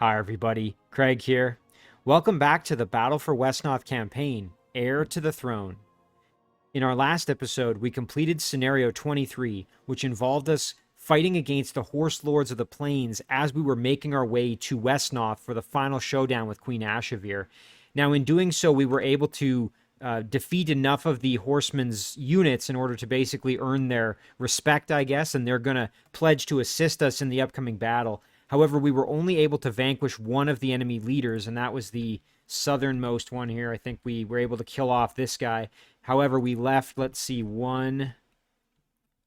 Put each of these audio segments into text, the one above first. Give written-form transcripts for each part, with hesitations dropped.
Hi everybody, Craig here. Welcome back to the Battle for Wesnoth campaign, Heir to the Throne. In our last episode, we completed Scenario 23, which involved us fighting against the Horse Lords of the Plains as we were making our way to Wesnoth for the final showdown with Queen Asheviere. Now, in doing so, we were able to defeat enough of the horsemen's units in order to basically earn their respect, I guess, and they're going to pledge to assist us in the upcoming battle. However, we were only able to vanquish one of the enemy leaders, and that was the southernmost one here. I think we were able to kill off this guy. However, we left, let's see, one,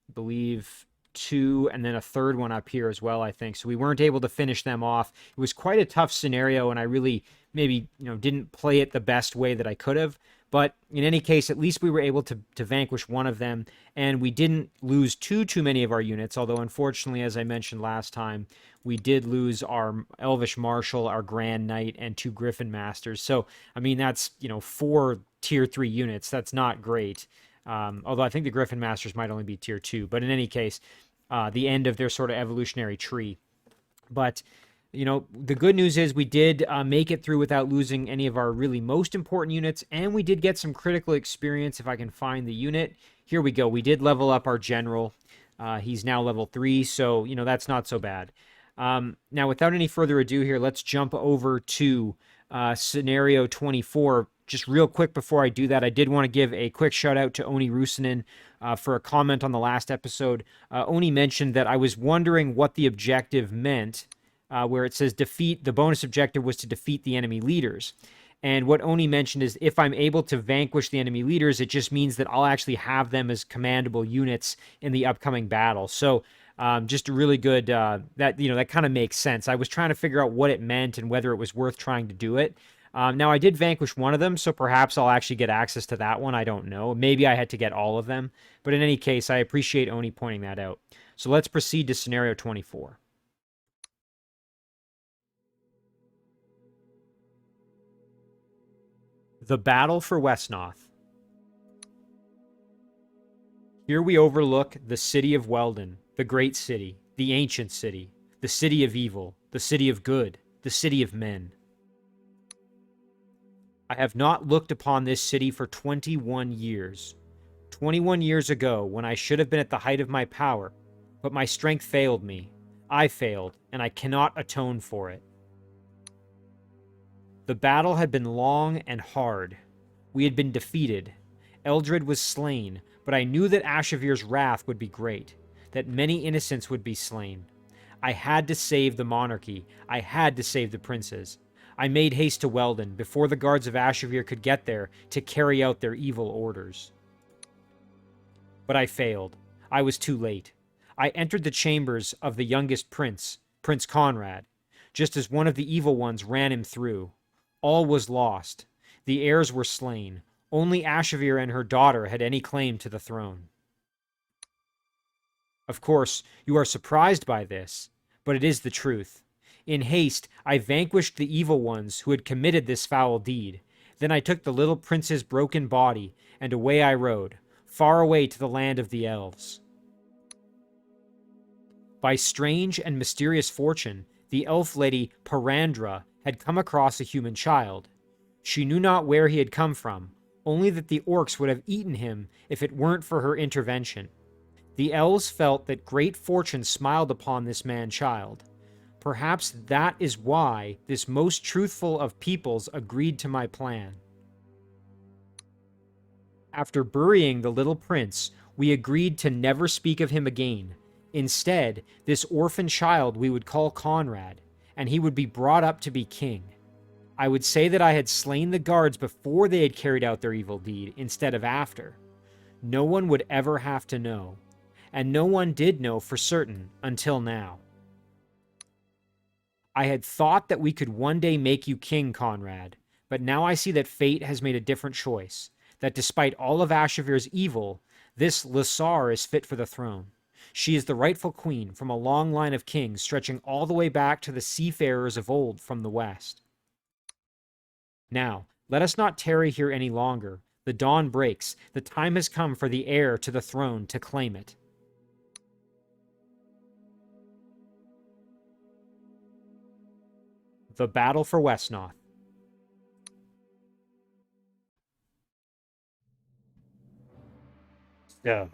I believe two, and then a third one up here as well, I think. So we weren't able to finish them off. It was quite a tough scenario, and I really maybe didn't play it the best way that I could have. But in any case, at least we were able to vanquish one of them, and we didn't lose too many of our units, although unfortunately, as I mentioned last time, we did lose our Elvish Marshal, our Grand Knight, and 2 Griffin Masters. So, I mean, that's, 4 Tier 3 units. That's not great. Although I think the Griffin Masters might only be Tier 2. But in any case, the end of their sort of evolutionary tree. But the good news is we did make it through without losing any of our really most important units, and we did get some critical experience if I can find the unit. Here we go. We did level up our general. He's now level 3, so, that's not so bad. Now, without any further ado here, let's jump over to Scenario 24. Just real quick before I do that, I did want to give a quick shout out to Oni Rusanen for a comment on the last episode. Oni mentioned that I was wondering what the objective meant, where it says defeat, the bonus objective was to defeat the enemy leaders. And what Oni mentioned is if I'm able to vanquish the enemy leaders, it just means that I'll actually have them as commandable units in the upcoming battle. So just a really good, that kind of makes sense. I was trying to figure out what it meant and whether it was worth trying to do it. Now, I did vanquish one of them, so perhaps I'll actually get access to that one. I don't know. Maybe I had to get all of them. But in any case, I appreciate Oni pointing that out. So let's proceed to Scenario 24. The Battle for Wesnoth. Here we overlook the city of Weldyn, the great city, the ancient city, the city of evil, the city of good, the city of men. I have not looked upon this city for 21 years. 21 years ago, when I should have been at the height of my power, but my strength failed me. I failed, and I cannot atone for it. The battle had been long and hard. We had been defeated. Eldred was slain, but I knew that Asheviere's wrath would be great, that many innocents would be slain. I had to save the monarchy. I had to save the princes. I made haste to Weldyn before the guards of Asheviere could get there to carry out their evil orders. But I failed. I was too late. I entered the chambers of the youngest prince, Prince Konrad, just as one of the evil ones ran him through. All was lost. The heirs were slain. Only Asheviere and her daughter had any claim to the throne. Of course, you are surprised by this, but it is the truth. In haste, I vanquished the evil ones who had committed this foul deed. Then I took the little prince's broken body, and away I rode, far away to the land of the elves. By strange and mysterious fortune, the elf lady Parandra had come across a human child. She knew not where he had come from, only that the orcs would have eaten him if it weren't for her intervention. The elves felt that great fortune smiled upon this man-child. Perhaps that is why this most truthful of peoples agreed to my plan. After burying the little prince, we agreed to never speak of him again. Instead, this orphan child we would call Konrad, and he would be brought up to be king. I would say that I had slain the guards before they had carried out their evil deed, instead of after. No one would ever have to know, and no one did know for certain until now. I had thought that we could one day make you king, Konrad, but now I see that fate has made a different choice, that despite all of Asheviere's evil, this Lysar is fit for the throne. She is the rightful queen from a long line of kings stretching all the way back to the seafarers of old from the west. Now, let us not tarry here any longer. The dawn breaks. The time has come for the heir to the throne to claim it. The Battle for Wesnoth. So,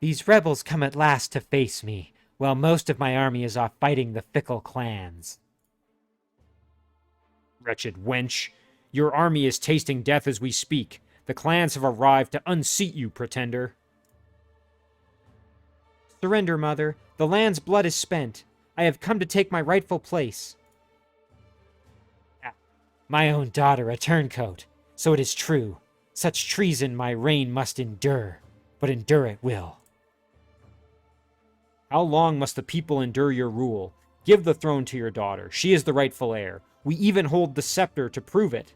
these rebels come at last to face me, while most of my army is off fighting the fickle clans. Wretched wench, your army is tasting death as we speak. The clans have arrived to unseat you, pretender. Surrender, mother. The land's blood is spent. I have come to take my rightful place. My own daughter, a turncoat. So it is true. Such treason my reign must endure, but endure it will. How long must the people endure your rule? Give the throne to your daughter. She is the rightful heir. We even hold the scepter to prove it.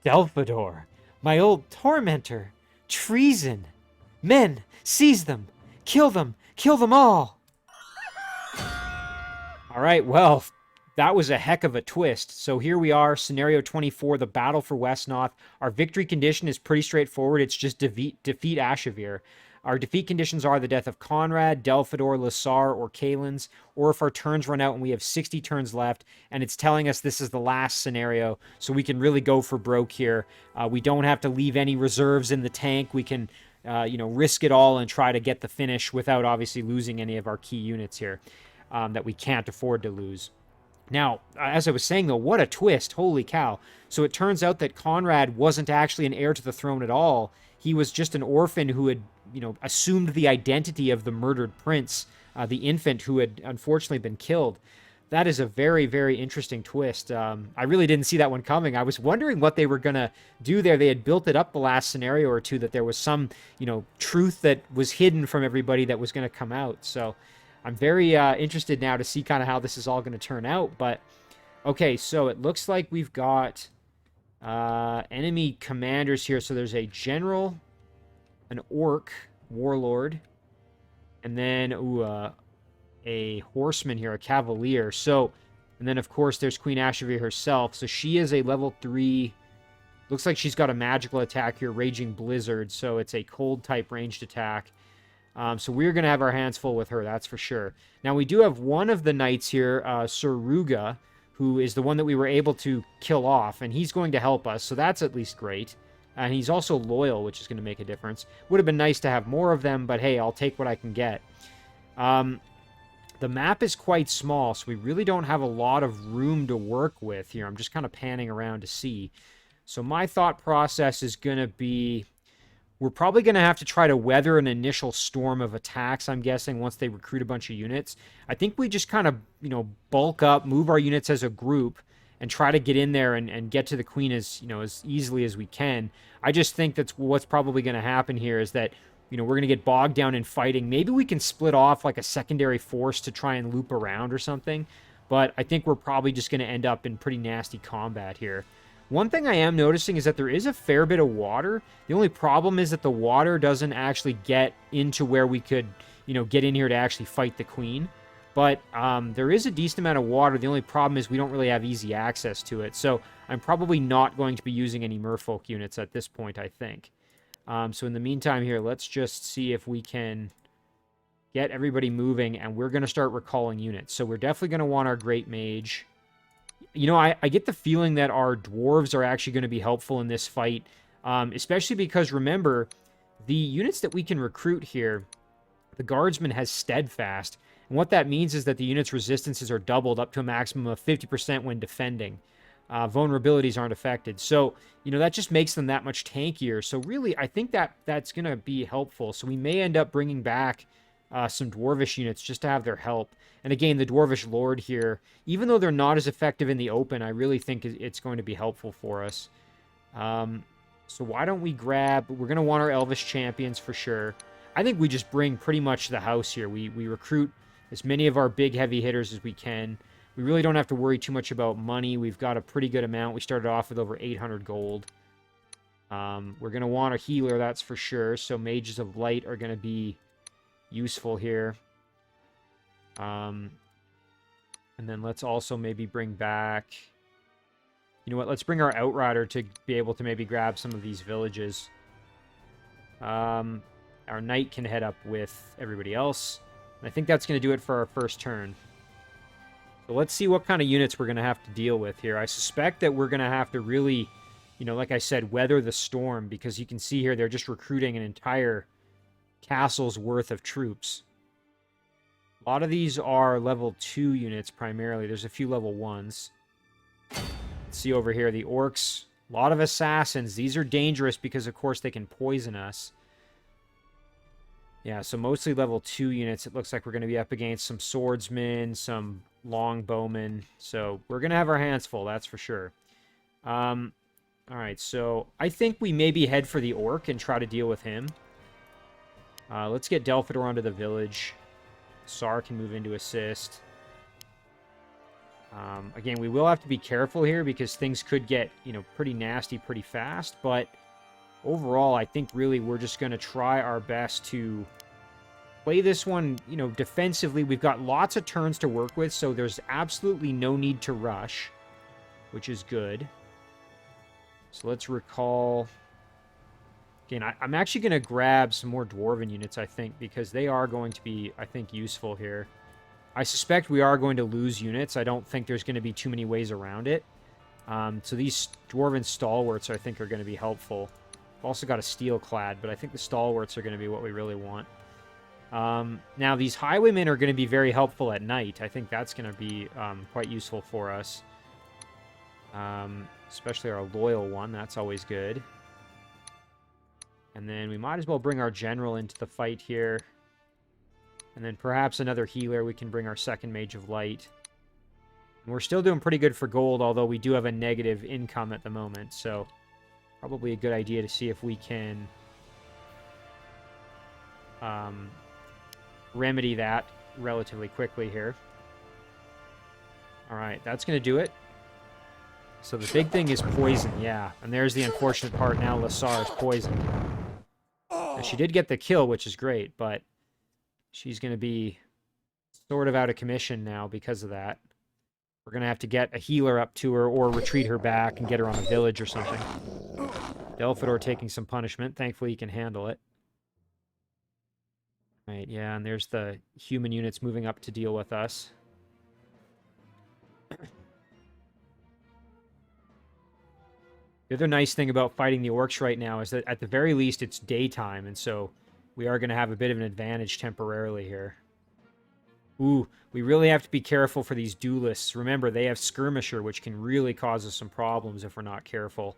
Delphador, my old tormentor. Treason. Men, seize them. Kill them. Kill them all. All right, well, that was a heck of a twist. So here we are, scenario 24, the battle for Wesnoth. Our victory condition is pretty straightforward. It's just defeat Asheviere. Our defeat conditions are the death of Konrad, Delphador, Lassar, or Kalins, or if our turns run out and we have 60 turns left, and it's telling us this is the last scenario, so we can really go for broke here. We don't have to leave any reserves in the tank. We can, risk it all and try to get the finish without obviously losing any of our key units here that we can't afford to lose. Now, as I was saying, though, what a twist. Holy cow. So it turns out that Konrad wasn't actually an heir to the throne at all. He was just an orphan who had, assumed the identity of the murdered prince, the infant who had unfortunately been killed. That is a very, very interesting twist. I really didn't see that one coming. I was wondering what they were going to do there. They had built it up the last scenario or two that there was some, truth that was hidden from everybody that was going to come out. So I'm very interested now to see kind of how this is all going to turn out. But, okay, so it looks like we've got enemy commanders here. So there's a general, an orc, warlord, and then, a horseman here, a cavalier. So, and then, of course, there's Queen Asheviere herself. So she is a level 3. Looks like she's got a magical attack here, Raging Blizzard. So it's a cold-type ranged attack. So we're going to have our hands full with her, that's for sure. Now, we do have one of the knights here, Sir Ruga, who is the one that we were able to kill off, and he's going to help us, so that's at least great. And he's also loyal, which is going to make a difference. Would have been nice to have more of them, but hey, I'll take what I can get. The map is quite small, so we really don't have a lot of room to work with here. I'm just kind of panning around to see. So my thought process is going to be, we're probably going to have to try to weather an initial storm of attacks, I'm guessing, once they recruit a bunch of units. I think we just kind of, bulk up, move our units as a group, and try to get in there and get to the queen as, as easily as we can. I just think that's what's probably going to happen here is that, we're going to get bogged down in fighting. Maybe we can split off like a secondary force to try and loop around or something. But I think we're probably just going to end up in pretty nasty combat here. One thing I am noticing is that there is a fair bit of water. The only problem is that the water doesn't actually get into where we could, get in here to actually fight the queen. But there is a decent amount of water. The only problem is we don't really have easy access to it. So I'm probably not going to be using any merfolk units at this point, I think. So in the meantime here, let's just see if we can get everybody moving, and we're going to start recalling units. So we're definitely going to want our Great Mage. I get the feeling that our dwarves are actually going to be helpful in this fight, especially because, remember, the units that we can recruit here, the Guardsman has Steadfast, and what that means is that the unit's resistances are doubled up to a maximum of 50% when defending. Vulnerabilities aren't affected. So, that just makes them that much tankier. So really, I think that's going to be helpful. So we may end up bringing back some Dwarvish units just to have their help. And again, the Dwarvish Lord here, even though they're not as effective in the open, I really think it's going to be helpful for us. So why don't we grab... We're going to want our Elvish Champions for sure. I think we just bring pretty much the house here. We recruit as many of our big heavy hitters as we can. We really don't have to worry too much about money. We've got a pretty good amount. We started off with over 800 gold. We're going to want a healer, that's for sure. So Mages of Light are going to be useful here. And then let's also maybe bring back... You know what? Let's bring our Outrider to be able to maybe grab some of these villages. Our Knight can head up with everybody else. And I think that's going to do it for our first turn. So let's see what kind of units we're going to have to deal with here. I suspect that we're going to have to really, like I said, weather the storm, because you can see here they're just recruiting an entire castle's worth of troops. A lot of these are level 2 units primarily. There's a few level 1s. Let's see over here, the orcs. A lot of assassins. These are dangerous because, of course, they can poison us. Yeah, so mostly level 2 units. It looks like we're going to be up against some swordsmen, some longbowmen. So we're going to have our hands full, that's for sure. All right, so I think we maybe head for the orc and try to deal with him. Let's get Delphidor onto the village. Sar can move in to assist. Again, we will have to be careful here because things could get, pretty nasty pretty fast. But overall, I think really we're just going to try our best to play this one, defensively. We've got lots of turns to work with, so there's absolutely no need to rush, which is good. So let's recall... Again, I'm actually going to grab some more Dwarven units, I think, because they are going to be, I think, useful here. I suspect we are going to lose units. I don't think there's going to be too many ways around it. So these Dwarven Stalwarts, I think, are going to be helpful. I've also got a Steelclad, but I think the Stalwarts are going to be what we really want. Now, these Highwaymen are going to be very helpful at night. I think that's going to be quite useful for us. Especially our Loyal one. That's always good. And then we might as well bring our general into the fight here. And then perhaps another healer. We can bring our second Mage of Light. And we're still doing pretty good for gold, although we do have a negative income at the moment. So probably a good idea to see if we can remedy that relatively quickly here. Alright, that's going to do it. So the big thing is poison, yeah. And there's the unfortunate part now. Lassar is poisoned. Now, she did get the kill, which is great, but she's going to be sort of out of commission now because of that. We're going to have to get a healer up to her or retreat her back and get her on a village or something. Delphidor taking some punishment. Thankfully, he can handle it. Right, yeah, and there's the human units moving up to deal with us. The other nice thing about fighting the orcs right now is that at the very least it's daytime, and so we are going to have a bit of an advantage temporarily here. Ooh, we really have to be careful for these duelists. Remember, they have Skirmisher, which can really cause us some problems if we're not careful.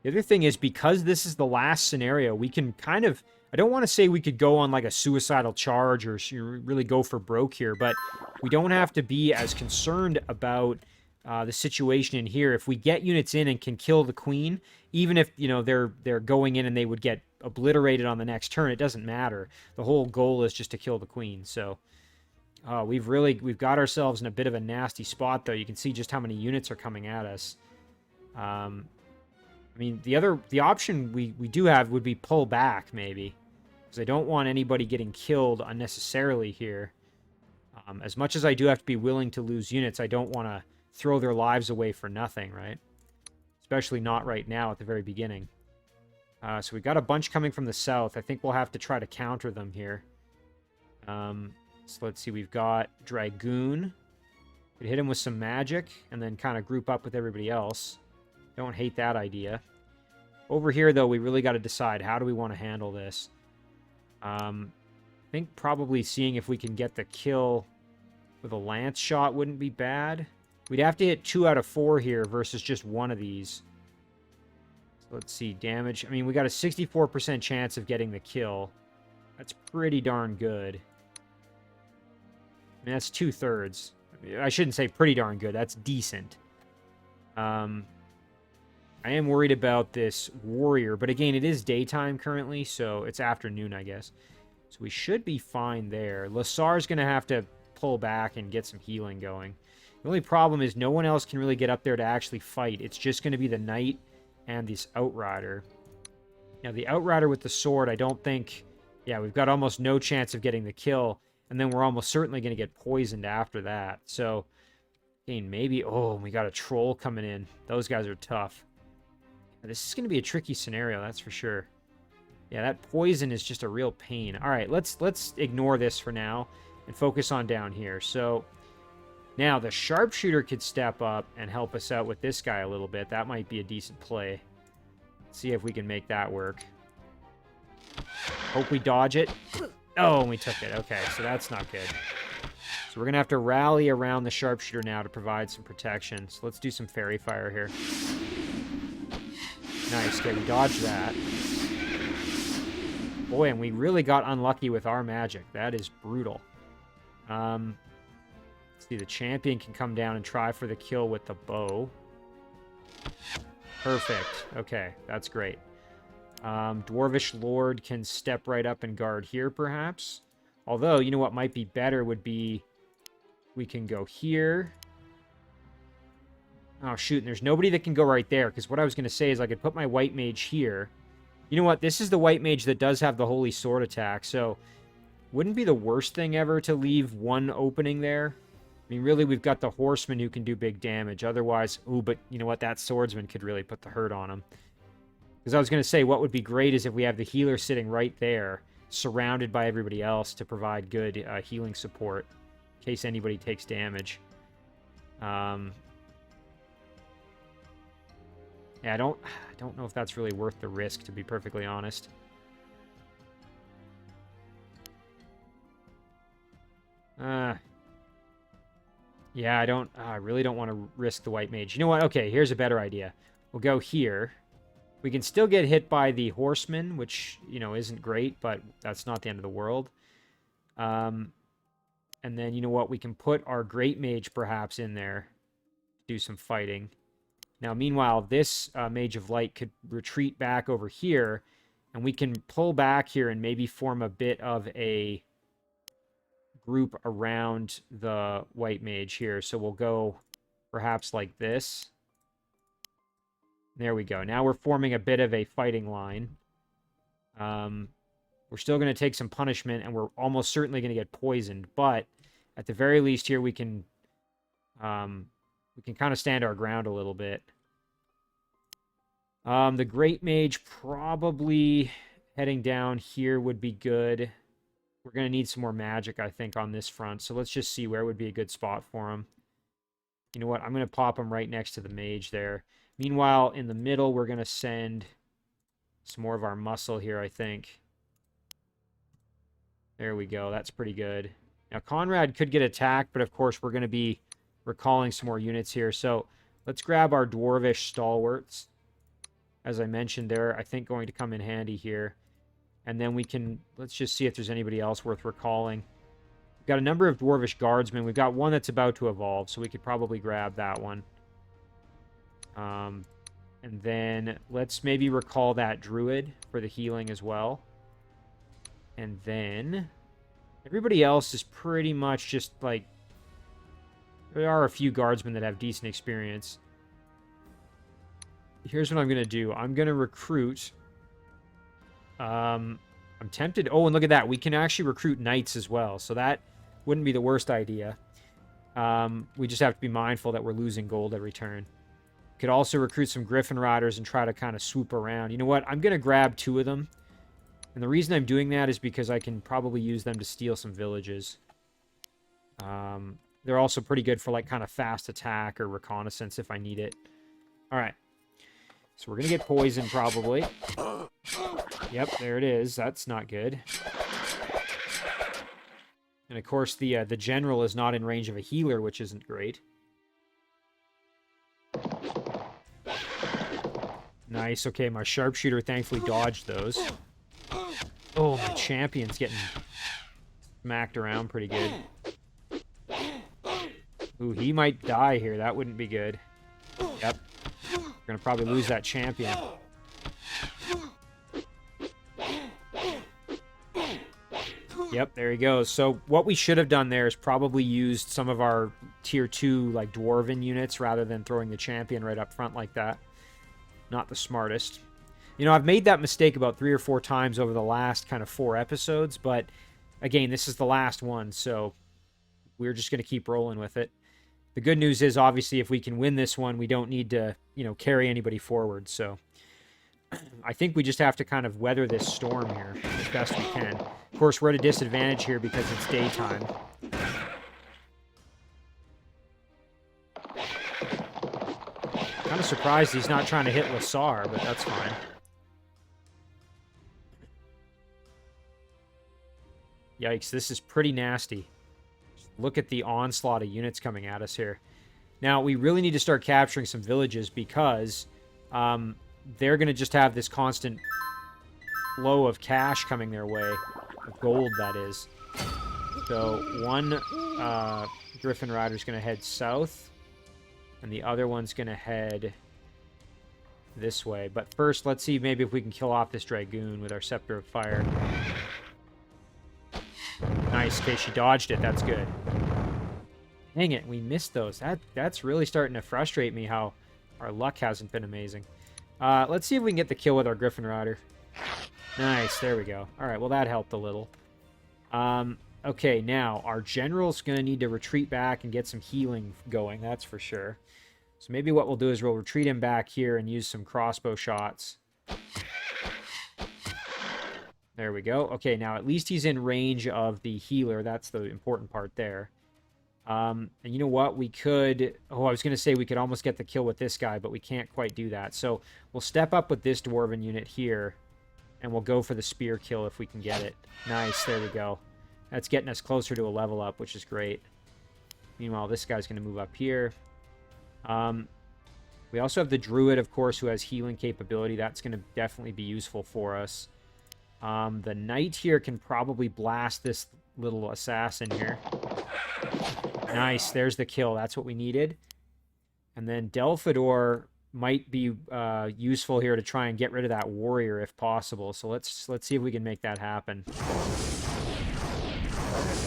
The other thing is, because this is the last scenario, we can kind of... I don't want to say we could go on like a suicidal charge or really go for broke here, but we don't have to be as concerned about... the situation in here. If we get units in and can kill the queen, even if, they're going in and they would get obliterated on the next turn, it doesn't matter. The whole goal is just to kill the queen. So we've got ourselves in a bit of a nasty spot, though. You can see just how many units are coming at us. I mean, the option we do have would be pull back, maybe, because I don't want anybody getting killed unnecessarily here. As much as I do have to be willing to lose units, I don't want to throw their lives away for nothing, right? Especially not right now at the very beginning. So we got a bunch coming from the south. I think we'll have to try to counter them here. So let's see. We've got Dragoon. Could hit him with some magic and then kind of group up with everybody else. Don't hate that idea. Over here, though, we really got to decide how do we want to handle this. I think probably seeing if we can get the kill with a lance shot wouldn't be bad. We'd have to hit 2 out of 4 here versus just one of these. So let's see, damage. I mean, we got a 64% chance of getting the kill. That's pretty darn good. I mean, that's 2/3. I shouldn't say pretty darn good. That's decent. I am worried about this warrior, but again, it is daytime currently, so it's afternoon, I guess. So we should be fine there. Lassar's going to have to pull back and get some healing going. The only problem is no one else can really get up there to actually fight. It's just going to be the knight and this outrider. Now, the outrider with the sword, I don't think... Yeah, we've got almost no chance of getting the kill. And then we're almost certainly going to get poisoned after that. So, again, maybe... Oh, we got a troll coming in. Those guys are tough. This is going to be a tricky scenario, that's for sure. Yeah, that poison is just a real pain. All right, let's ignore this for now. and focus on down here. So now the sharpshooter could step up and help us out with this guy a little bit. That might be a decent play. Let's see if we can make that work. Hope we dodge it. Oh, and we took it. Okay, so that's not good. So we're going to have to rally around the sharpshooter now to provide some protection. So let's do some fairy fire here. Nice. Okay, we dodged that. Boy, and we really got unlucky with our magic. That is brutal. Let's see, the champion can come down and try for the kill with the bow. Perfect. Okay, that's great. Dwarvish Lord can step right up and guard here, perhaps. Although, you know what might be better would be... We can go here. Oh, shoot, and there's nobody that can go right there, because what I was going to say is I could put my white mage here. You know what? This is the white mage that does have the Holy Sword attack, so wouldn't be the worst thing ever to leave one opening there. I mean, really, we've got the horseman who can do big damage. Otherwise, ooh, but you know what? That swordsman could really put the hurt on him. Because I was going to say, what would be great is if we have the healer sitting right there, surrounded by everybody else to provide good healing support in case anybody takes damage. Yeah, I don't know if that's really worth the risk, to be perfectly honest. Yeah, I really don't want to risk the white mage. You know what? Okay, here's a better idea. We'll go here. We can still get hit by the horseman, which, you know, isn't great, but that's not the end of the world. And then, you know what? We can put our great mage perhaps in there to do some fighting. Now, meanwhile, this Mage of Light could retreat back over here, and we can pull back here and maybe form a bit of a group around the White Mage here. So we'll go perhaps like this. There we go. Now we're forming a bit of a fighting line. We're still going to take some punishment, and we're almost certainly going to get poisoned, but at the very least here we can kind of stand our ground a little bit. The Great Mage probably heading down here would be good. We're going to need some more magic, I think, on this front. So let's just see where would be a good spot for him. You know what? I'm going to pop him right next to the mage there. Meanwhile, in the middle, we're going to send some more of our muscle here, I think. There we go. That's pretty good. Now, Konrad could get attacked, but of course, we're going to be recalling some more units here. So let's grab our Dwarvish Stalwarts. As I mentioned, they're, I think, going to come in handy here. And then we can, let's just see if there's anybody else worth recalling. We've got a number of Dwarvish Guardsmen. We've got one that's about to evolve, so we could probably grab that one. And then let's maybe recall that Druid for the healing as well. And then everybody else is pretty much just like, there are a few Guardsmen that have decent experience. Here's what I'm going to do. I'm going to recruit... I'm tempted... Oh, and look at that. We can actually recruit Knights as well, so that wouldn't be the worst idea. We just have to be mindful that we're losing gold every turn. Could also recruit some Griffin Riders and try to kind of swoop around. You know what? I'm going to grab 2 of them. And the reason I'm doing that is because I can probably use them to steal some villages. They're also pretty good for like kind of fast attack or reconnaissance if I need it. All right. So we're going to get poisoned probably. Yep, there it is. That's not good. And of course the general is not in range of a healer, which isn't great. Nice. Okay, my sharpshooter thankfully dodged those. Oh, my champion's getting smacked around pretty good. Ooh, he might die here. That wouldn't be good. Yep. We're going to probably lose that champion. Yep, there he goes. So what we should have done there is probably used some of our tier 2 like dwarven units rather than throwing the champion right up front like that. Not the smartest. You know, I've made that mistake about 3 or 4 times over the last kind of 4 episodes, but again, this is the last one, so we're just going to keep rolling with it. The good news is, obviously, if we can win this one, we don't need to, you know, carry anybody forward, so I think we just have to kind of weather this storm here as best we can. Of course, we're at a disadvantage here because it's daytime. Kind of surprised he's not trying to hit Lasar, but that's fine. Yikes, this is pretty nasty. Just look at the onslaught of units coming at us here. Now, we really need to start capturing some villages because they're going to just have this constant flow of cash coming their way. Of gold, that is. So, one Griffin Rider is going to head south, and the other one's going to head this way. But first, let's see maybe if we can kill off this Dragoon with our Scepter of Fire. Nice. Okay, she dodged it. That's good. Dang it, we missed those. That's really starting to frustrate me how our luck hasn't been amazing. Let's see if we can get the kill with our Griffin Rider. Nice, there we go. All right, well, that helped a little. Okay, now, our general's going to need to retreat back and get some healing going, that's for sure. So maybe what we'll do is we'll retreat him back here and use some crossbow shots. There we go. Okay, now at least he's in range of the healer. That's the important part there. And you know what? We could... Oh, I was going to say we could almost get the kill with this guy, but we can't quite do that. So we'll step up with this Dwarven unit here, and we'll go for the spear kill if we can get it. Nice, there we go. That's getting us closer to a level up, which is great. Meanwhile, this guy's going to move up here. We also have the Druid, of course, who has healing capability. That's going to definitely be useful for us. The Knight here can probably blast this little assassin here. Nice, there's the kill. That's what we needed. And then Delphador might be useful here to try and get rid of that warrior if possible. So let's see if we can make that happen.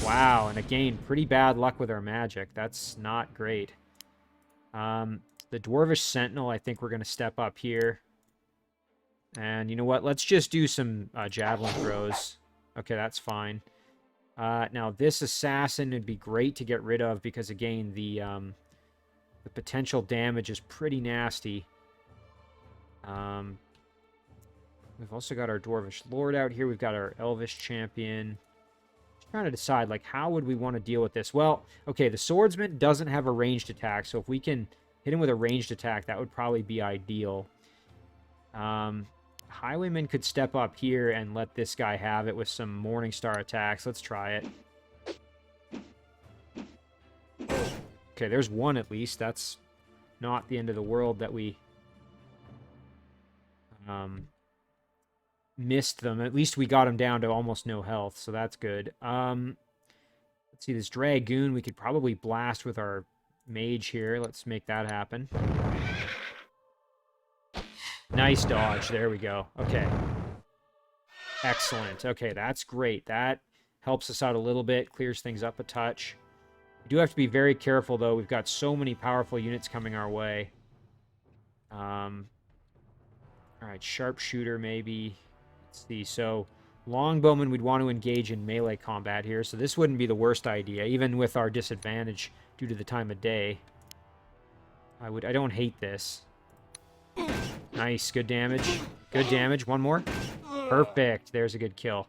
Wow, and again, pretty bad luck with our magic. That's not great. The Dwarvish Sentinel, I think we're going to step up here. And you know what? Let's just do some javelin throws. Okay, that's fine. Now, this assassin would be great to get rid of because, again, the potential damage is pretty nasty. We've also got our Dwarvish Lord out here. We've got our Elvish Champion. Just trying to decide, like, how would we want to deal with this? Well, okay, the Swordsman doesn't have a ranged attack, so if we can hit him with a ranged attack, that would probably be ideal. Highwayman could step up here and let this guy have it with some Morningstar attacks. Let's try it. Okay, there's one at least. That's not the end of the world that we missed them. At least we got him down to almost no health, so that's good. Let's see, this Dragoon we could probably blast with our mage here. Let's make that happen. Nice dodge. There we go. Okay. Excellent. Okay, that's great. That helps us out a little bit, clears things up a touch. We do have to be very careful, though. We've got so many powerful units coming our way. All right, sharpshooter maybe. Let's see. So longbowman we'd want to engage in melee combat here, so this wouldn't be the worst idea, even with our disadvantage due to the time of day. I don't hate this. Nice, good damage. Good damage. One more. Perfect. There's a good kill.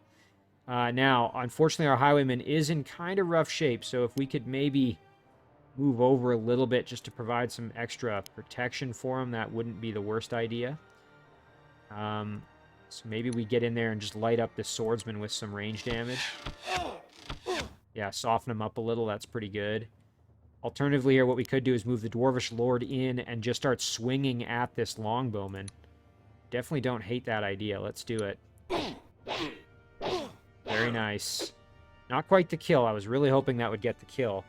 Now, unfortunately, our highwayman is in kind of rough shape, so if we could maybe move over a little bit just to provide some extra protection for him, that wouldn't be the worst idea. So maybe we get in there and just light up this swordsman with some range damage. Yeah, soften him up a little. That's pretty good. Alternatively here, what we could do is move the Dwarvish Lord in and just start swinging at this longbowman. Definitely don't hate that idea. Let's do it. Very nice. Not quite the kill. I was really hoping that would get the kill.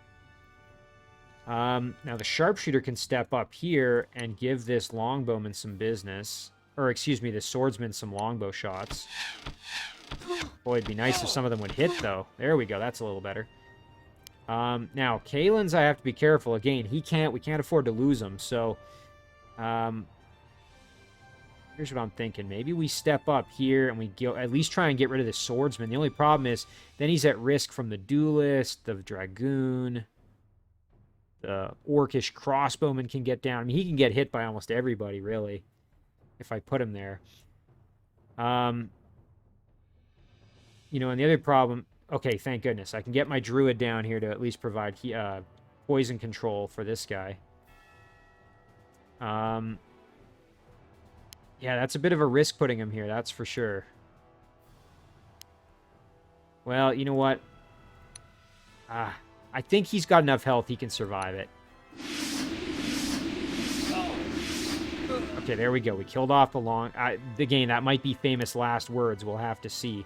Now the sharpshooter can step up here and give this longbowman some business. Or, excuse me, the swordsman some longbow shots. Boy, it'd be nice if some of them would hit, though. There we go. That's a little better. Now, Kalen's, I have to be careful. Again, we can't afford to lose him. So, here's what I'm thinking. Maybe we step up here and we go, at least try and get rid of the swordsman. The only problem is then he's at risk from the duelist, the dragoon, the orcish crossbowman can get down. I mean, he can get hit by almost everybody, really, if I put him there. You know, and the other problem... Okay, thank goodness. I can get my druid down here to at least provide poison control for this guy. Yeah, that's a bit of a risk putting him here, that's for sure. Well, you know what? I think he's got enough health he can survive it. Okay, there we go. We killed off the long... Again, that might be famous last words. We'll have to see.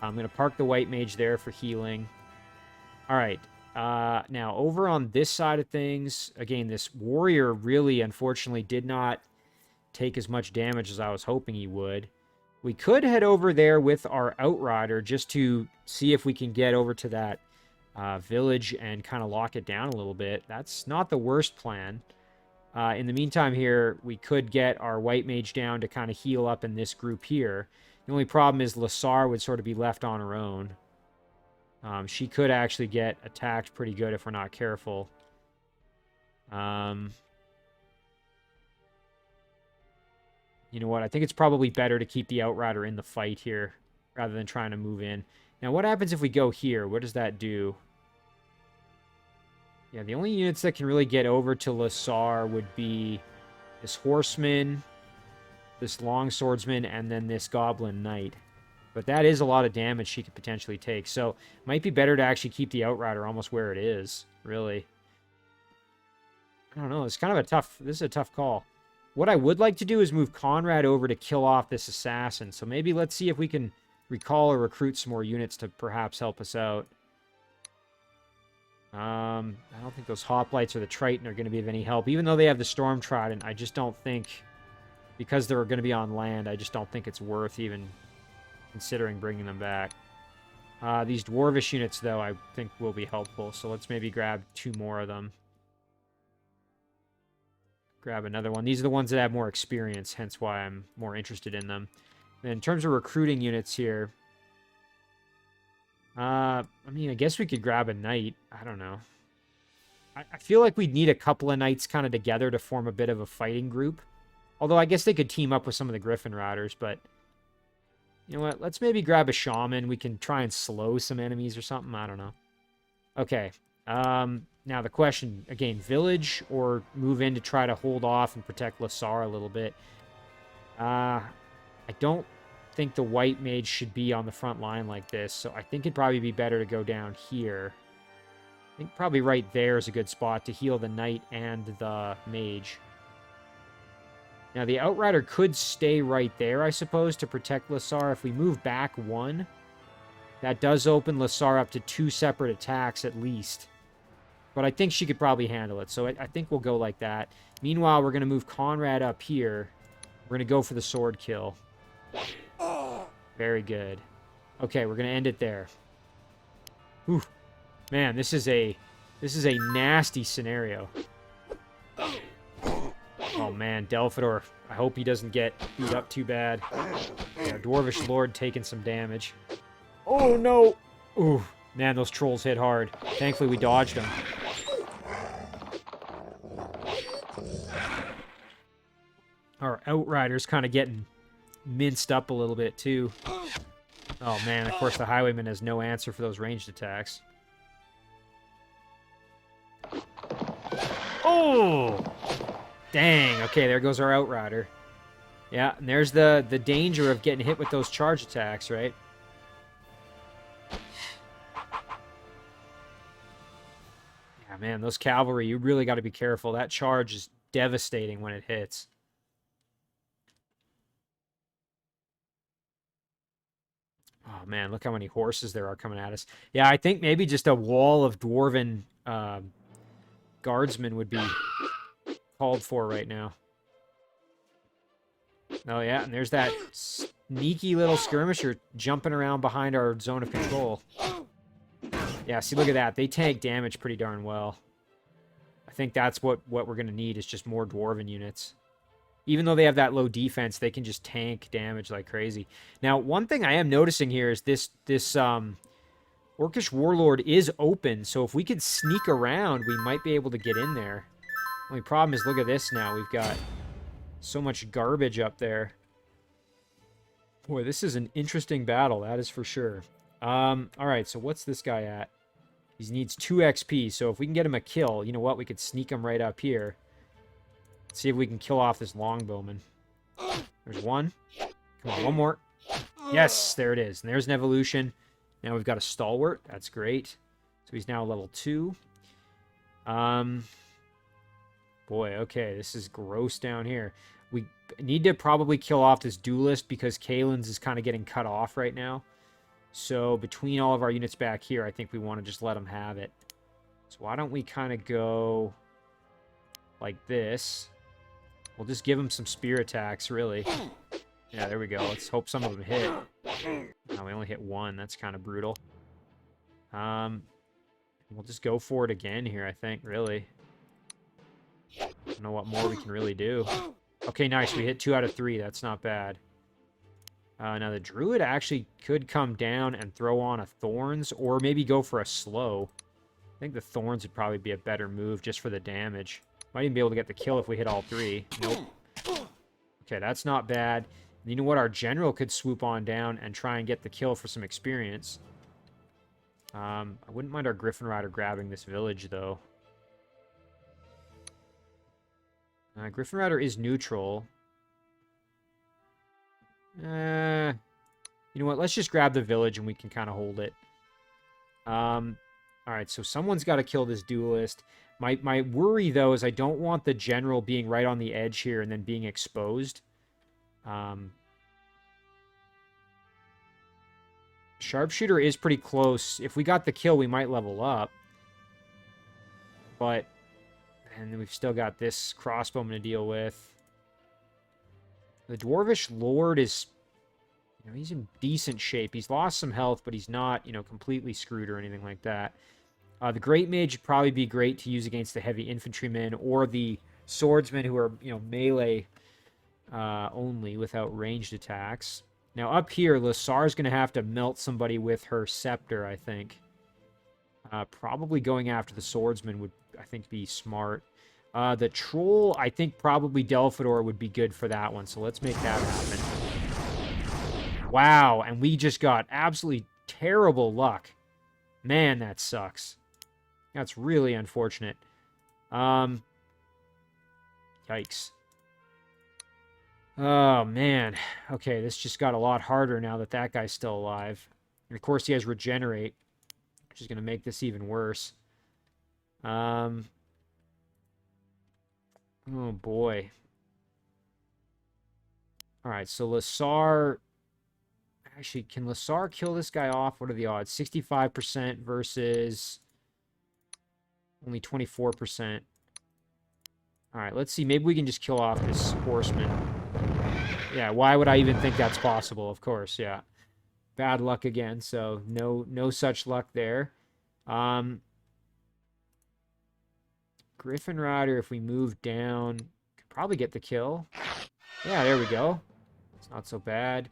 I'm going to park the white mage there for healing. All right. Now, over on this side of things, again, this warrior really, unfortunately, did not take as much damage as I was hoping he would. We could head over there with our outrider just to see if we can get over to that village and kind of lock it down a little bit. That's not the worst plan. In the meantime here, we could get our white mage down to kind of heal up in this group here. The only problem is Lassar would sort of be left on her own. She could actually get attacked pretty good if we're not careful. You know what? I think it's probably better to keep the outrider in the fight here rather than trying to move in. Now, what happens if we go here? What does that do? Yeah, the only units that can really get over to Lassar would be this horseman, this longswordsman, and then this goblin knight. But that is a lot of damage she could potentially take. So, might be better to actually keep the outrider almost where it is, really. I don't know. It's kind of a tough... This is a tough call. What I would like to do is move Konrad over to kill off this assassin. So maybe let's see if we can recall or recruit some more units to perhaps help us out. I don't think those hoplites or the Triton are going to be of any help. Even though they have the Storm Trident, I just don't think... Because they're going to be on land, I just don't think it's worth even considering bringing them back. These Dwarvish units, though, I think will be helpful. So let's maybe grab 2 more of them. Grab another one. These are the ones that have more experience, hence why I'm more interested in them. And in terms of recruiting units here... I mean, I guess we could grab a knight. I don't know. I feel like we'd need a couple of knights kind of together to form a bit of a fighting group. Although I guess they could team up with some of the Griffin Riders, but... You know what? Let's maybe grab a shaman. We can try and slow some enemies or something. I don't know. Okay. Now the question, again, village or move in to try to hold off and protect Lassar a little bit. I don't think the white mage should be on the front line like this, so I think it'd probably be better to go down here. I think probably right there is a good spot to heal the knight and the mage. Now, the outrider could stay right there, I suppose, to protect Lassar. If we move back 1, that does open Lassar up to 2 separate attacks at least. But I think she could probably handle it, so I think we'll go like that. Meanwhile, we're going to move Konrad up here. We're going to go for the sword kill. Very good. Okay, we're going to end it there. Whew. Man, this is a nasty scenario. Oh man, Delphador. I hope he doesn't get beat up too bad. Yeah, Dwarvish Lord taking some damage. Oh no! Ooh, man, those trolls hit hard. Thankfully, we dodged them. Our Outrider's kind of getting minced up a little bit, too. Oh, man, of course, the Highwayman has no answer for those ranged attacks. Oh! Dang, okay, there goes our Outrider. Yeah, and there's the danger of getting hit with those charge attacks, right? Yeah, man, those cavalry, you really got to be careful. That charge is devastating when it hits. Oh, man, look how many horses there are coming at us. Yeah, I think maybe just a wall of dwarven guardsmen would be called for right now. Oh, yeah, and there's that sneaky little skirmisher jumping around behind our zone of control. Yeah, see, look at that. They tank damage pretty darn well. I think that's what we're going to need is just more dwarven units. Even though they have that low defense, they can just tank damage like crazy. Now, one thing I am noticing here is this Orcish Warlord is open, so if we could sneak around, we might be able to get in there. Only problem is, look at this now. We've got so much garbage up there. Boy, this is an interesting battle, that is for sure. All right, so what's this guy at? He needs 2 XP, so if we can get him a kill, you know what? We could sneak him right up here. See if we can kill off this longbowman. There's one. Come on, one more. Yes, there it is. And there's an evolution. Now we've got a stalwart. That's great. So he's now level 2. Boy, okay, this is gross down here. We need to probably kill off this duelist because Kalen's is kind of getting cut off right now. So between all of our units back here, I think we want to just let him have it. So why don't we kind of go like this? We'll just give him some spear attacks, really. Yeah, there we go. Let's hope some of them hit. No, we only hit 1. That's kind of brutal. We'll just go for it again here, I think, really. I don't know what more we can really do. Okay, nice. We hit 2 out of 3. That's not bad. Now, the druid actually could come down and throw on a thorns, or maybe go for a slow. I think the thorns would probably be a better move just for the damage. Might even be able to get the kill if we hit all 3. Nope. Okay, that's not bad. You know what? Our general could swoop on down and try and get the kill for some experience. I wouldn't mind our Griffin Rider grabbing this village, though. Griffin Rider is neutral. You know what? Let's just grab the village and we can kind of hold it. Alright, so someone's got to kill this duelist. My worry, though, is I don't want the general being right on the edge here and then being exposed. Sharpshooter is pretty close. If we got the kill, we might level up. But, and we've still got this crossbowman to deal with. The Dwarvish Lord is, you know, he's in decent shape. He's lost some health, but he's not, you know, completely screwed or anything like that. The Great Mage would probably be great to use against the heavy infantrymen or the swordsmen who are, you know, melee only without ranged attacks. Now up here, Lasar's going to have to melt somebody with her scepter, I think. Probably going after the swordsman would, I think, be smart. The troll, I think probably Delphador would be good for that one, so let's make that happen. Wow, and we just got absolutely terrible luck. Man, that sucks. That's really unfortunate. Yikes. Oh, man. Okay, this just got a lot harder now that that guy's still alive. And, of course, he has Regenerate, which is going to make this even worse. Oh, boy. Alright, so Lasar... Actually, can Lasar kill this guy off? What are the odds? 65% versus only 24%. Alright, let's see. Maybe we can just kill off this horseman. Yeah, why would I even think that's possible? Of course, yeah. Bad luck again, so no such luck there. Griffin Rider, if we move down, could probably get the kill. Yeah, there we go. It's not so bad.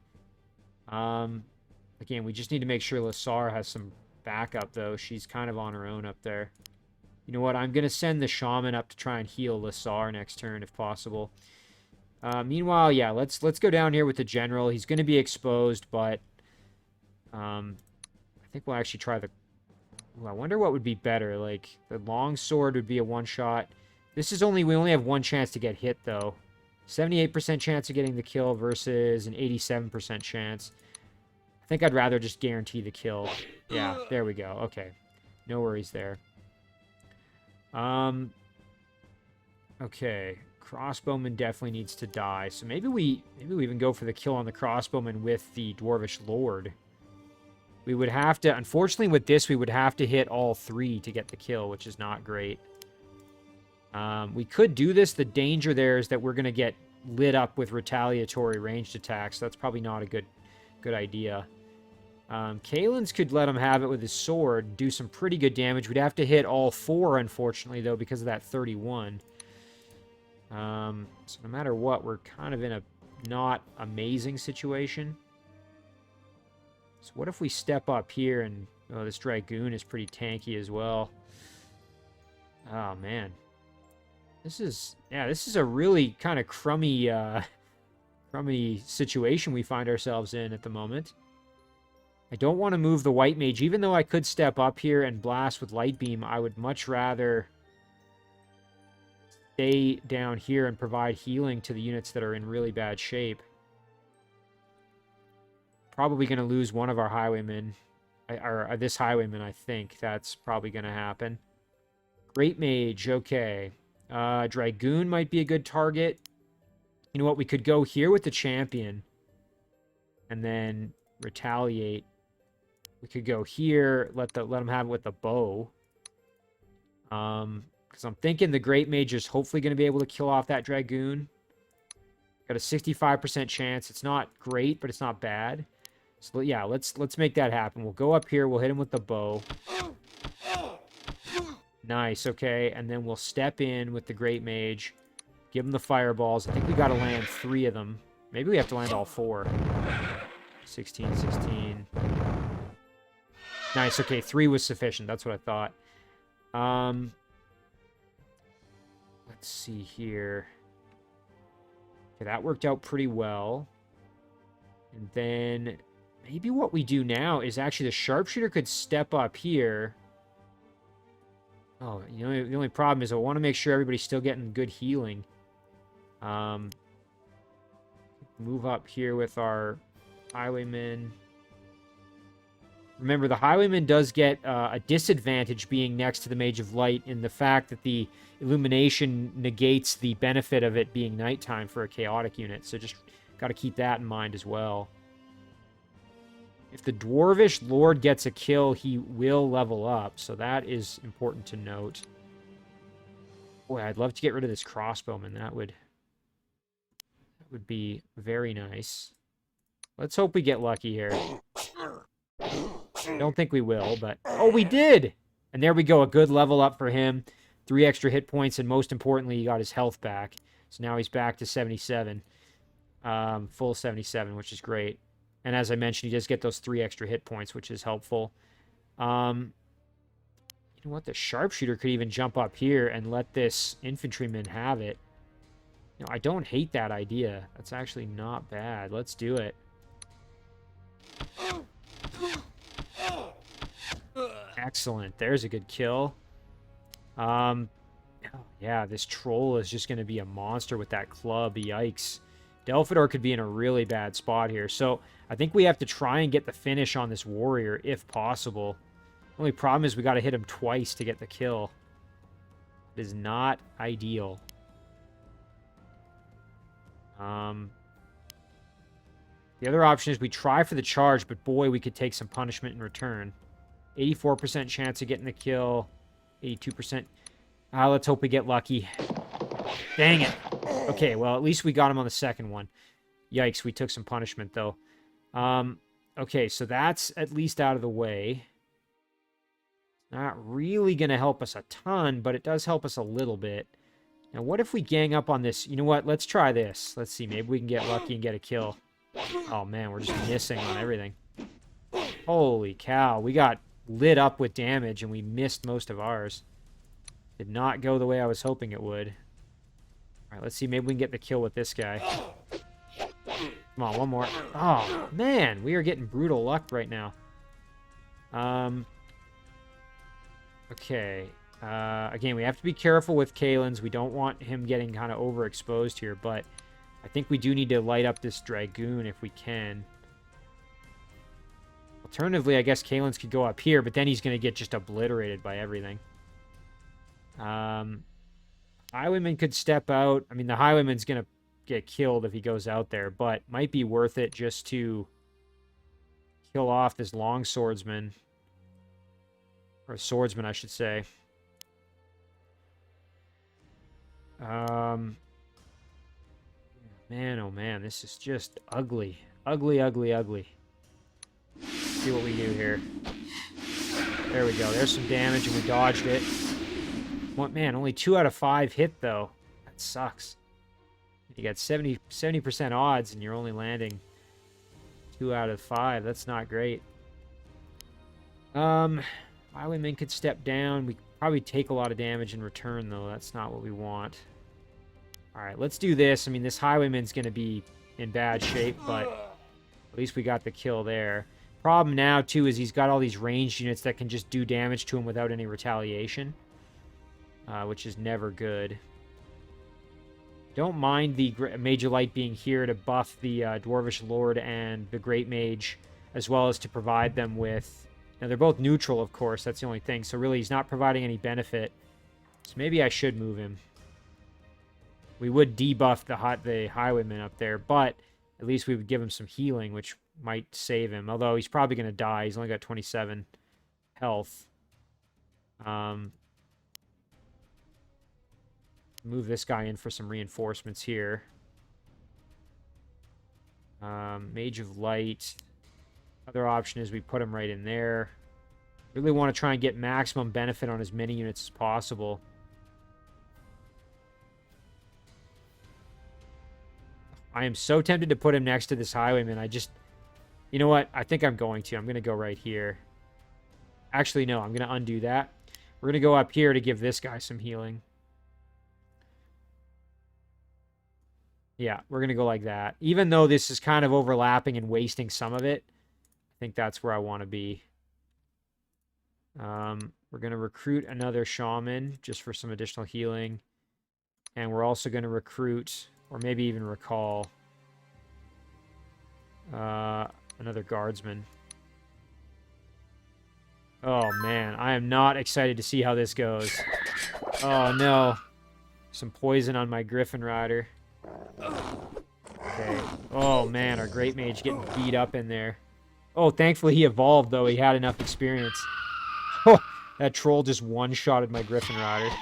Again, we just need to make sure Lasar has some backup, though. She's kind of on her own up there. You know what? I'm going to send the shaman up to try and heal Lasar next turn, if possible. Meanwhile, yeah, let's go down here with the general. He's going to be exposed, but I think we'll actually try the... Ooh, I wonder what would be better. Like, the long sword would be a one-shot. This is only... We only have one chance to get hit, though. 78% chance of getting the kill versus an 87% chance. I think I'd rather just guarantee the kill. Yeah, there we go. Okay. No worries there. Okay. Crossbowman definitely needs to die. So maybe we even go for the kill on the crossbowman with the Dwarvish Lord. We would have to... Unfortunately, with this, we would have to hit all 3 to get the kill, which is not great. We could do this. The danger there is that we're going to get lit up with retaliatory ranged attacks. That's probably not a good idea. Kalen's could let him have it with his sword and do some pretty good damage. We'd have to hit all 4, unfortunately, though, because of that 31. So no matter what, we're kind of in a not amazing situation. So what if we step up here and... Oh, this Dragoon is pretty tanky as well. Oh, man. This is a really kind of crummy crummy situation we find ourselves in at the moment. I don't want to move the white mage. Even though I could step up here and blast with light beam, I would much rather stay down here and provide healing to the units that are in really bad shape. Probably going to lose one of our highwaymen. Or this highwayman, I think. That's probably going to happen. Great mage, okay. Dragoon might be a good target. You know what? We could go here with the champion. And then retaliate. We could go here, let them have it with the bow. Because I'm thinking the Great Mage is hopefully going to be able to kill off that Dragoon. Got a 65% chance. It's not great, but it's not bad. So yeah, let's make that happen. We'll go up here. We'll hit him with the bow. Nice, okay. And then we'll step in with the Great Mage. Give him the fireballs. I think we got to land 3 of them. Maybe we have to land all 4. 16, 16. Nice, okay, 3 was sufficient. That's what I thought. Let's see here. Okay, that worked out pretty well. And then maybe what we do now is actually the sharpshooter could step up here. Oh, you know, the only problem is I want to make sure everybody's still getting good healing. Move up here with our highwaymen. Remember, the highwayman does get a disadvantage being next to the Mage of Light in the fact that the illumination negates the benefit of it being nighttime for a chaotic unit. So just got to keep that in mind as well. If the Dwarvish Lord gets a kill, he will level up. So that is important to note. Boy, I'd love to get rid of this crossbowman. That would be very nice. Let's hope we get lucky here. I don't think we will, but... Oh, we did! And there we go, a good level up for him. 3 extra hit points, and most importantly, he got his health back. So now he's back to 77. Full 77, which is great. And as I mentioned, he does get those 3 extra hit points, which is helpful. You know what? The sharpshooter could even jump up here and let this infantryman have it. You know, I don't hate that idea. That's actually not bad. Let's do it. Excellent. There's a good kill. Oh, yeah, this troll is just going to be a monster with that club. Yikes. Delphidor could be in a really bad spot here. So I think we have to try and get the finish on this warrior if possible. Only problem is we got to hit him twice to get the kill. It is not ideal. The other option is we try for the charge, but boy, we could take some punishment in return. 84% chance of getting the kill. 82%. Let's hope we get lucky. Dang it. Okay, well, at least we got him on the second one. Yikes, we took some punishment, though. Okay, so that's at least out of the way. Not really going to help us a ton, but it does help us a little bit. Now, what if we gang up on this? You know what? Let's try this. Let's see. Maybe we can get lucky and get a kill. Oh, man, we're just missing on everything. Holy cow. We got lit up with damage, and we missed most of ours. Did not go the way I was hoping it would. All right, let's see. Maybe we can get the kill with this guy. Come on, one more. Oh, man. We are getting brutal luck right now. Okay. Again, we have to be careful with Kalen's. We don't want him getting kind of overexposed here, but I think we do need to light up this Dragoon if we can. Alternatively, I guess Kalen's could go up here, but then he's going to get just obliterated by everything. Highwayman could step out. I mean, the Highwayman's going to get killed if he goes out there, but might be worth it just to kill off this long swordsman. Or swordsman, I should say. Man, oh man, this is just ugly. Ugly, ugly, ugly. Let's see what we do here. There we go. There's some damage, and we dodged it. What, man, only 2 out of 5 hit, though. That sucks. You got 70% odds, and you're only landing 2 out of 5. That's not great. Highwayman could step down. We probably take a lot of damage in return, though. That's not what we want. All right, let's do this. I mean, this Highwayman's going to be in bad shape, but at least we got the kill there. Problem now, too, is he's got all these ranged units that can just do damage to him without any retaliation, which is never good. Don't mind the Major Light being here to buff the Dwarvish Lord and the Great Mage, as well as to provide them with... Now, they're both neutral, of course. That's the only thing. So, really, he's not providing any benefit. So, maybe I should move him. We would debuff the Highwayman up there, but at least we would give him some healing, which might save him. Although, he's probably going to die. He's only got 27 health. Move this guy in for some reinforcements here. Mage of Light... Other option is we put him right in there. Really want to try and get maximum benefit on as many units as possible. I am so tempted to put him next to this Highwayman. I just... You know what? I think I'm going to. I'm going to go right here. Actually, no. I'm going to undo that. We're going to go up here to give this guy some healing. Yeah, we're going to go like that. Even though this is kind of overlapping and wasting some of it, I think that's where I want to be. We're going to recruit another shaman just for some additional healing. And we're also going to recruit, or maybe even recall, another guardsman. Oh, man. I am not excited to see how this goes. Oh, no. Some poison on my Griffin Rider. Okay. Oh, man. Our Great Mage getting beat up in there. Oh, thankfully he evolved, though. He had enough experience. Oh, that troll just one-shotted my Griffin Rider.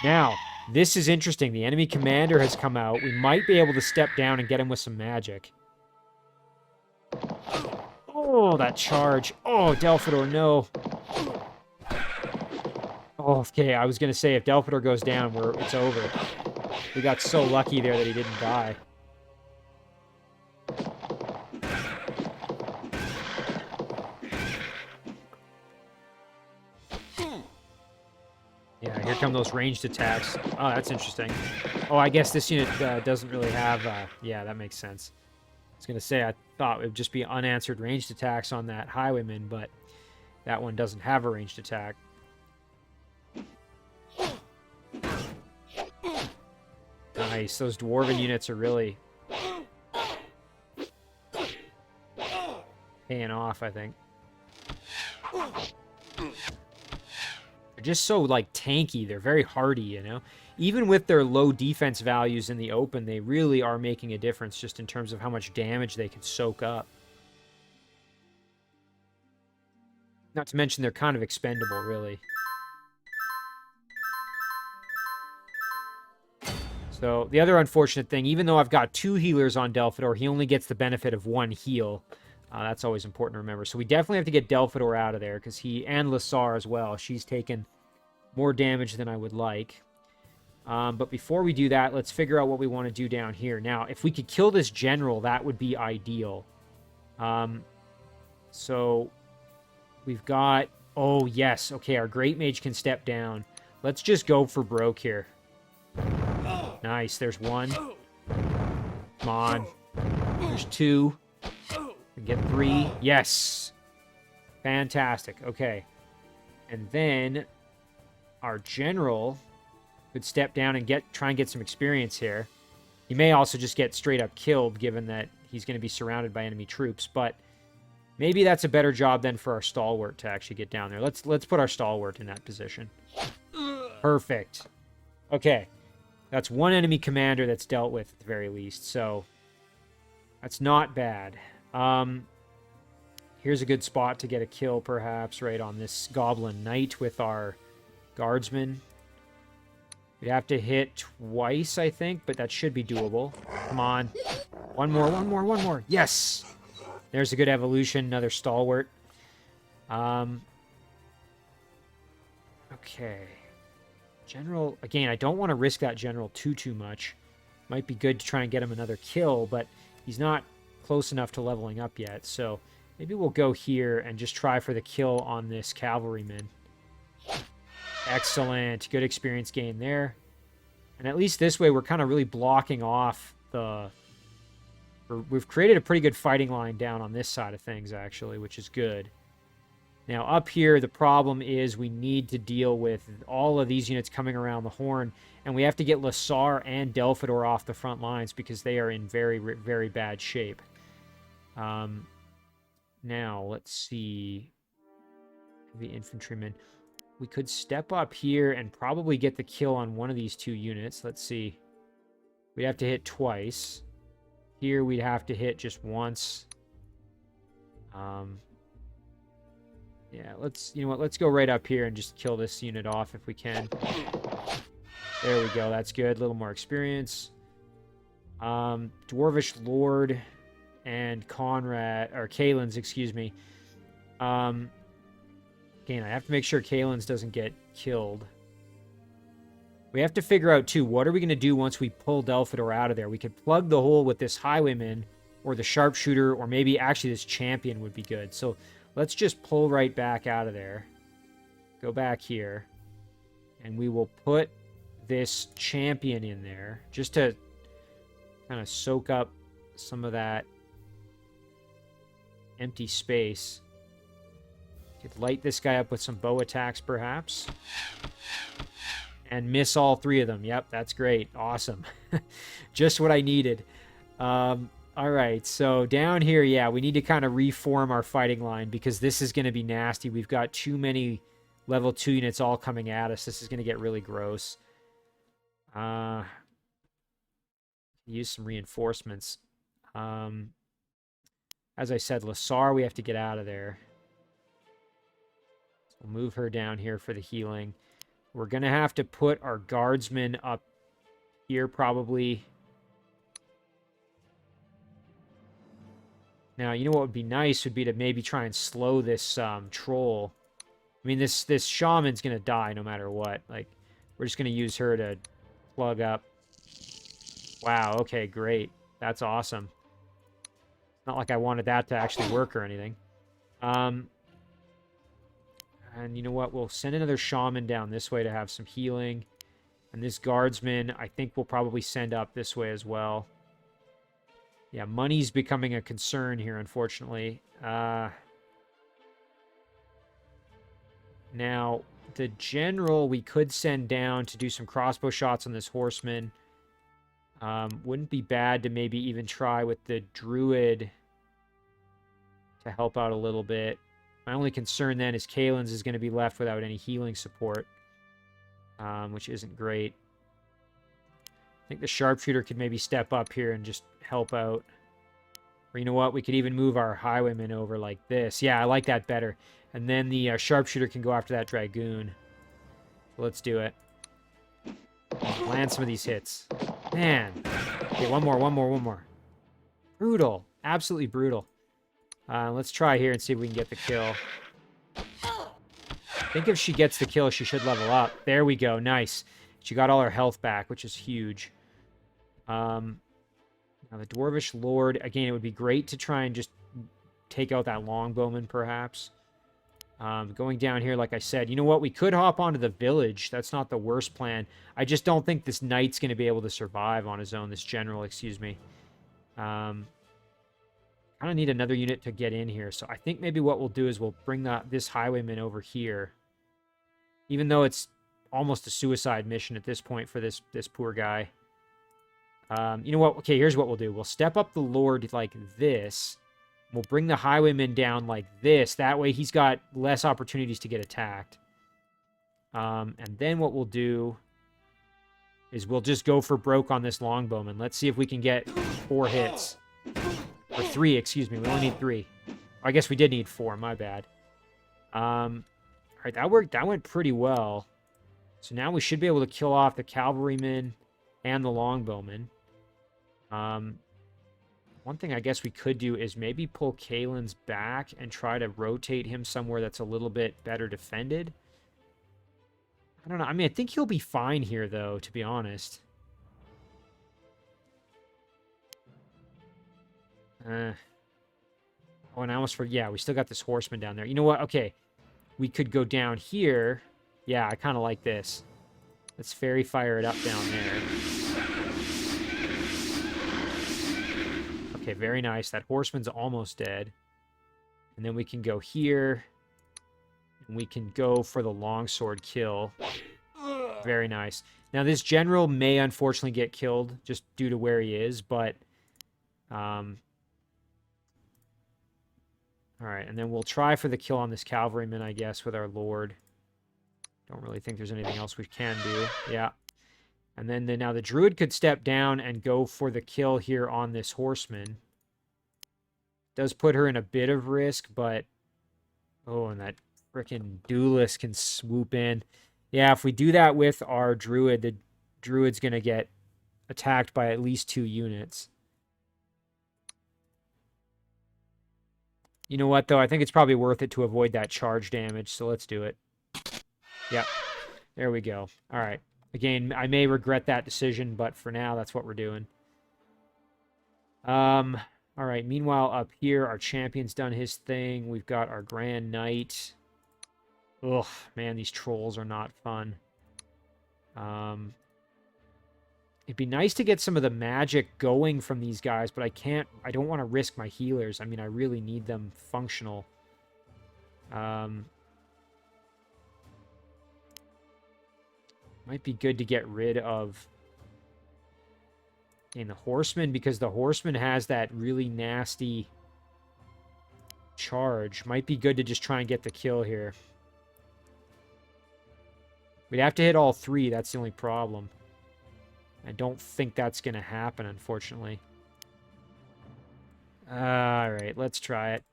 Now, this is interesting. The enemy commander has come out. We might be able to step down and get him with some magic. Oh, that charge. Oh, Delphador, no. Oh, okay, I was going to say, if Delphador goes down, it's over. We got so lucky there that he didn't die. Yeah, here come those ranged attacks. Oh, that's interesting. Oh, I guess this unit doesn't really have... yeah, that makes sense. I was going to say, I thought it would just be unanswered ranged attacks on that Highwayman, but that one doesn't have a ranged attack. Nice. Those Dwarven units are really paying off, I think. They're just so, like, tanky. They're very hardy, you know? Even with their low defense values in the open, they really are making a difference just in terms of how much damage they can soak up. Not to mention they're kind of expendable, really. So, the other unfortunate thing, even though I've got 2 healers on Delphador, he only gets the benefit of 1 heal. That's always important to remember. So we definitely have to get Delphador out of there, because and Lassar as well. She's taken more damage than I would like. But before we do that, let's figure out what we want to do down here. Now, if we could kill this general, that would be ideal. So we've got... Oh, yes. Okay, our Great Mage can step down. Let's just go for broke here. Nice. There's 1. Come on. There's 2. We get 3. Yes. Fantastic. Okay. And then our general could step down and try and get some experience here. He may also just get straight up killed, given that he's going to be surrounded by enemy troops. But maybe that's a better job than for our stalwart to actually get down there. Let's put our stalwart in that position. Perfect. Okay. That's 1 enemy commander that's dealt with at the very least. So that's not bad. Here's a good spot to get a kill, perhaps, right on this Goblin Knight with our Guardsman. We'd have to hit twice, I think, but that should be doable. Come on. One more. Yes! There's a good evolution, another Stalwart. Okay. General, again, I don't want to risk that General too much. Might be good to try and get him another kill, but he's not close enough to leveling up yet, so maybe we'll go here and just try for the kill on this Cavalryman. Excellent. Good experience gain there. And at least this way, we're kind of really blocking off the We've created a pretty good fighting line down on this side of things, actually, which is good. Now, up here, the problem is we need to deal with all of these units coming around the horn, and we have to get Lassar and Delphador off the front lines because they are in very, very bad shape. Now, let's see. The infantrymen. We could step up here and probably get the kill on one of these two units. Let's see. We'd have to hit twice. Here, we'd have to hit just once. Yeah, you know what, let's go right up here and just kill this unit off if we can. There we go, that's good. A little more experience. Dwarvish Lord and Konrad, or Kalen's, excuse me. Again, I have to make sure Kalen's doesn't get killed. We have to figure out, too, what are we going to do once we pull Delphador out of there? We could plug the hole with this highwayman, or the sharpshooter, or maybe actually this champion would be good. So let's just pull right back out of there. Go back here. And we will put this champion in there, just to kind of soak up some of that empty space. Could light this guy up with some bow attacks, perhaps. And miss all three of them. Yep, that's great. Awesome. Just what I needed. All right, so down here, yeah, we need to kind of reform our fighting line because this is going to be nasty. We've got too many level 2 units all coming at us. This is going to get really gross. Use some reinforcements. As I said, Lassar, we have to get out of there. So we'll move her down here for the healing. We're going to have to put our guardsmen up here, probably. Now, you know what would be nice would be to maybe try and slow this troll. I mean, this shaman's going to die no matter what. Like, we're just going to use her to plug up. Wow, okay, great. That's awesome. Not like I wanted that to actually work or anything. And you know what? We'll send another shaman down this way to have some healing. And this guardsman, I think we'll probably send up this way as well. Yeah, money's becoming a concern here, unfortunately. Now, the general we could send down to do some crossbow shots on this horseman. Wouldn't be bad to maybe even try with the druid to help out a little bit. My only concern then is Kalen's is going to be left without any healing support, which isn't great. I think the sharpshooter could maybe step up here and just help out. Or you know what? We could even move our highwayman over like this. Yeah, I like that better. And then the sharpshooter can go after that dragoon. So let's do it. Land some of these hits. Man. Okay, one more. Brutal. Absolutely brutal. Let's try here and see if we can get the kill. I think if she gets the kill, she should level up. There we go. Nice. She got all her health back, which is huge. Now the Dwarvish Lord, again, it would be great to try and just take out that longbowman, perhaps. Going down here, like I said, you know what? We could hop onto the village. That's not the worst plan. I just don't think this knight's going to be able to survive on his own. This general, excuse me. I don't need another unit to get in here. So I think maybe what we'll do is we'll bring this highwayman over here. Even though it's almost a suicide mission at this point for this poor guy. You know what? Okay, here's what we'll do. We'll step up the Lord like this. We'll bring the highwayman down like this. That way he's got less opportunities to get attacked. And then what we'll do is we'll just go for broke on this longbowman. Let's see if we can get 4 hits. Or 3, excuse me. We only need 3. I guess we did need 4. My bad. All right, that worked. That went pretty well. So now we should be able to kill off the cavalryman and the longbowman. One thing I guess we could do is maybe pull Kalen's back and try to rotate him somewhere that's a little bit better defended. I don't know. I mean, I think he'll be fine here, though, to be honest. Oh, and I almost forgot. Yeah, we still got this horseman down there. You know what? Okay. We could go down here. Yeah, I kind of like this. Let's fairy fire it up down there. Okay, very nice. That horseman's almost dead. And then we can go here. And we can go for the longsword kill. Very nice. Now, this general may unfortunately get killed just due to where he is, but... all right, and then we'll try for the kill on this cavalryman, I guess, with our lord. Don't really think there's anything else we can do. Yeah. And then now the druid could step down and go for the kill here on this horseman. Does put her in a bit of risk, but... Oh, and that frickin' duelist can swoop in. Yeah, if we do that with our druid, the druid's going to get attacked by at least 2 units. You know what, though? I think it's probably worth it to avoid that charge damage, so let's do it. Yep. There we go. All right. Again, I may regret that decision, but for now, that's what we're doing. All right. Meanwhile, up here, our champion's done his thing. We've got our Grand Knight. Ugh, man, these trolls are not fun. It'd be nice to get some of the magic going from these guys, but I don't want to risk my healers. I mean, I really need them functional. Might be good to get rid of the horseman, because the horseman has that really nasty charge. Might be good to just try and get the kill here. We'd have to hit all 3. That's the only problem. I don't think that's going to happen, unfortunately. All right, let's try it.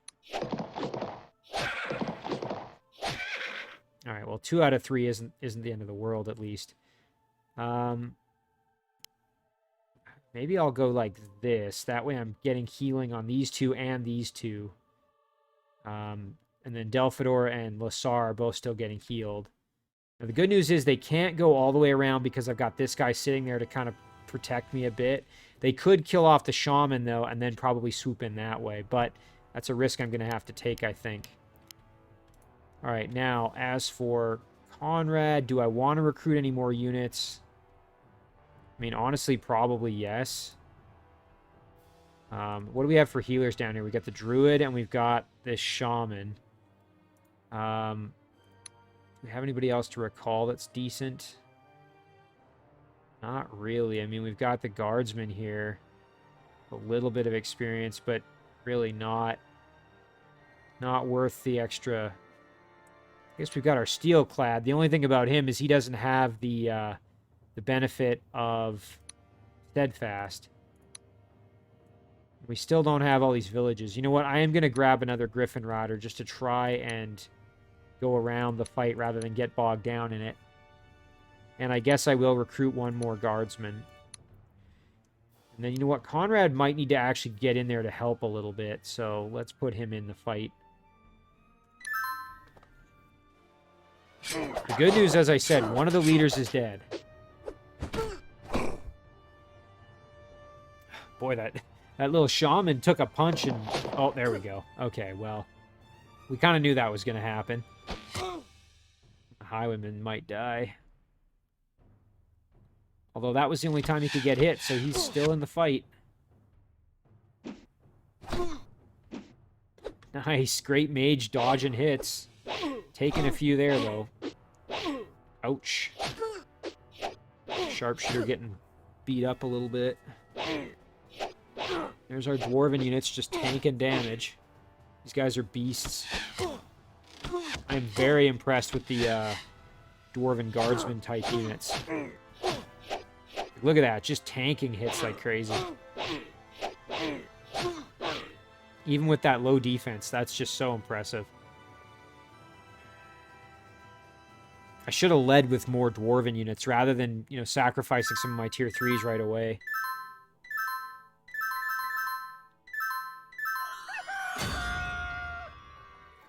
All right, well, 2 out of 3 isn't the end of the world, at least. Maybe I'll go like this. That way I'm getting healing on these 2 and these 2. And then Delphador and Lassar are both still getting healed. Now, the good news is they can't go all the way around because I've got this guy sitting there to kind of protect me a bit. They could kill off the shaman, though, and then probably swoop in that way. But that's a risk I'm going to have to take, I think. All right, now, as for Konrad, do I want to recruit any more units? I mean, honestly, probably yes. What do we have for healers down here? We got the druid, and we've got this shaman. Do we have anybody else to recall that's decent? Not really. I mean, we've got the guardsman here. A little bit of experience, but really not worth the extra. I guess we've got our steel-clad. The only thing about him is he doesn't have the benefit of steadfast. We still don't have all these villages. You know what? I am going to grab another Griffin Rider just to try and go around the fight rather than get bogged down in it. And I guess I will recruit one more guardsman. And then, you know what? Konrad might need to actually get in there to help a little bit. So let's put him in the fight. The good news, as I said, one of the leaders is dead. Boy, that little shaman took a punch and... Oh, there we go. Okay, well, we kind of knew that was going to happen. The highwayman might die. Although that was the only time he could get hit, so he's still in the fight. Nice. Great mage dodging hits. Taking a few there, though. Ouch. Sharpshooter getting beat up a little bit. There's our dwarven units just tanking damage. These guys are beasts. I'm very impressed with the dwarven guardsman type units. Look at that, just tanking hits like crazy. Even with that low defense, that's just so impressive. I should have led with more dwarven units rather than, you know, sacrificing some of my tier 3s right away.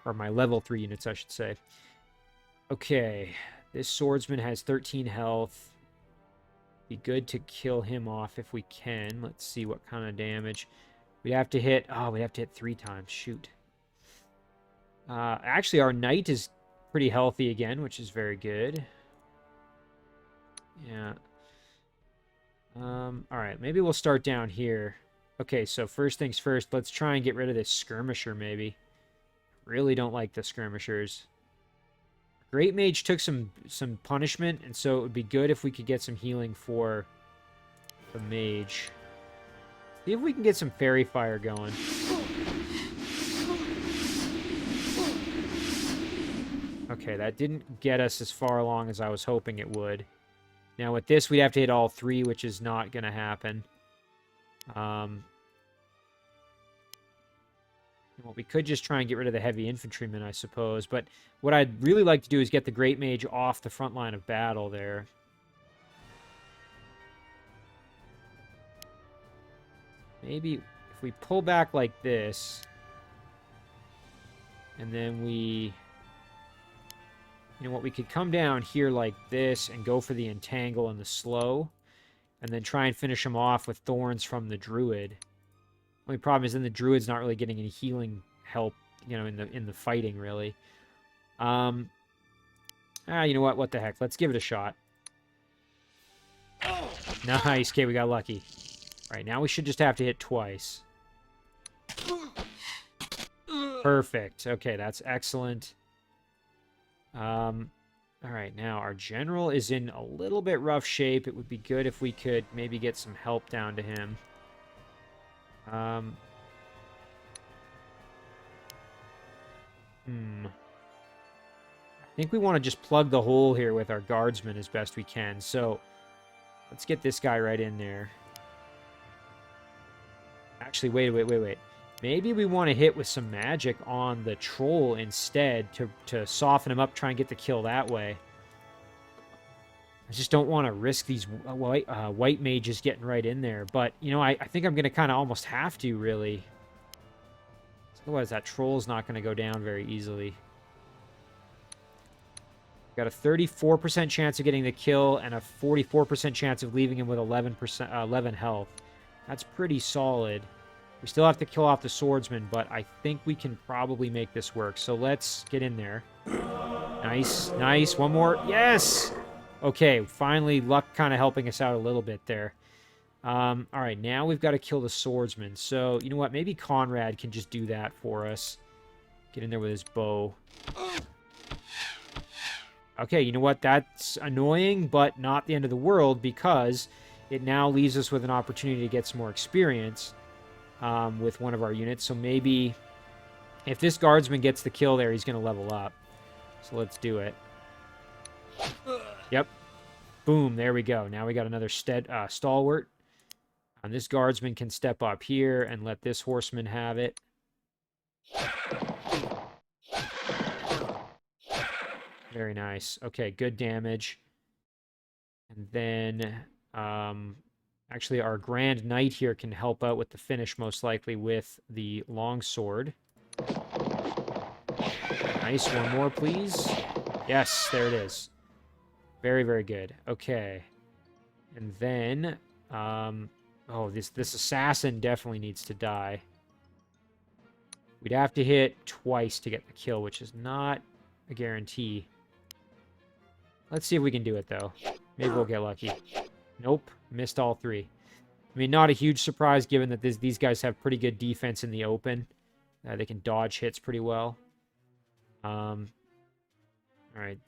Or my level 3 units, I should say. Okay, this swordsman has 13 health. Be good to kill him off if we can. Let's see what kind of damage. We'd have to hit... Oh, we'd have to hit 3 times. Shoot. Actually, our knight is pretty healthy again, which is very good. Yeah. Alright, maybe we'll start down here. Okay, so first things first, let's try and get rid of this skirmisher, maybe. Really don't like the skirmishers. Great Mage took some punishment, and so it would be good if we could get some healing for the Mage. See if we can get some Fairy Fire going. Okay, that didn't get us as far along as I was hoping it would. Now with this, we'd have to hit all 3, which is not going to happen. Well, we could just try and get rid of the heavy infantrymen, I suppose. But what I'd really like to do is get the Great Mage off the front line of battle there. Maybe if we pull back like this, and then we... You know what, we could come down here like this and go for the entangle and the slow, and then try and finish him off with thorns from the druid. Only problem is then the druid's not really getting any healing help, you know, in the fighting, really. You know what the heck, let's give it a shot. Nice, okay, we got lucky. Alright, now we should just have to hit twice. Perfect, okay, that's excellent. Alright, now our general is in a little bit rough shape. It would be good if we could maybe get some help down to him. I think we want to just plug the hole here with our guardsmen as best we can. So, let's get this guy right in there. Actually, wait. Maybe we want to hit with some magic on the troll instead to soften him up, try and get the kill that way. I just don't want to risk these white mages getting right in there. But, you know, I think I'm going to kind of almost have to, really. Otherwise, that troll's not going to go down very easily. Got a 34% chance of getting the kill and a 44% chance of leaving him with 11 health. That's pretty solid. We still have to kill off the swordsman, but I think we can probably make this work. So let's get in there. Nice, nice. One more. Yes! Okay, finally, luck kind of helping us out a little bit there. All right, now we've got to kill the swordsman. So, you know what? Maybe Konrad can just do that for us. Get in there with his bow. Okay, you know what? That's annoying, but not the end of the world, because it now leaves us with an opportunity to get some more experience with one of our units. So maybe if this guardsman gets the kill there, he's going to level up. So let's do it. Yep. Boom, there we go. Now we got another stalwart. And this guardsman can step up here and let this horseman have it. Very nice. Okay, good damage. And then, actually, our Grand Knight here can help out with the finish, most likely, with the longsword. Nice. One more, please. Yes, there it is. Very, very good. Okay. And then, oh, this assassin definitely needs to die. We'd have to hit twice to get the kill, which is not a guarantee. Let's see if we can do it, though. Maybe we'll get lucky. Nope. Missed all 3. I mean, not a huge surprise, given that these guys have pretty good defense in the open. They can dodge hits pretty well. Alright,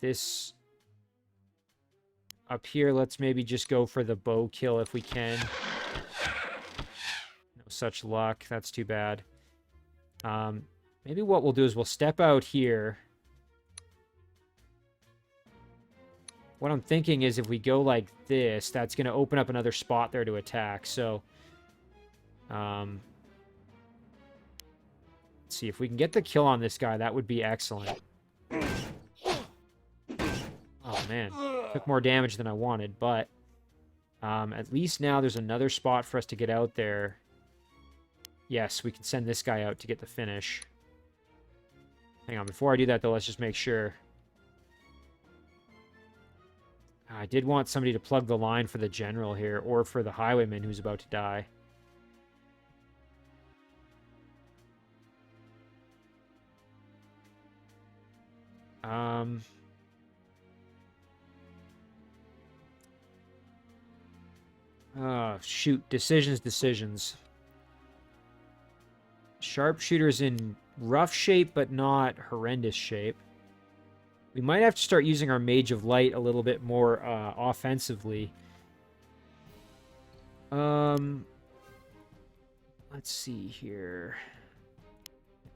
this... Up here, let's maybe just go for the bow kill if we can. No such luck. That's too bad. Maybe what we'll do is we'll step out here. What I'm thinking is if we go like this, that's going to open up another spot there to attack. So, let's see. If we can get the kill on this guy, that would be excellent. Oh, man. Took more damage than I wanted, but at least now there's another spot for us to get out there. Yes, we can send this guy out to get the finish. Hang on. Before I do that, though, let's just make sure. I did want somebody to plug the line for the general here, or for the highwayman who's about to die. Oh, shoot. Decisions. Sharpshooter's in rough shape, but not horrendous shape. We might have to start using our Mage of Light a little bit more offensively. Let's see here.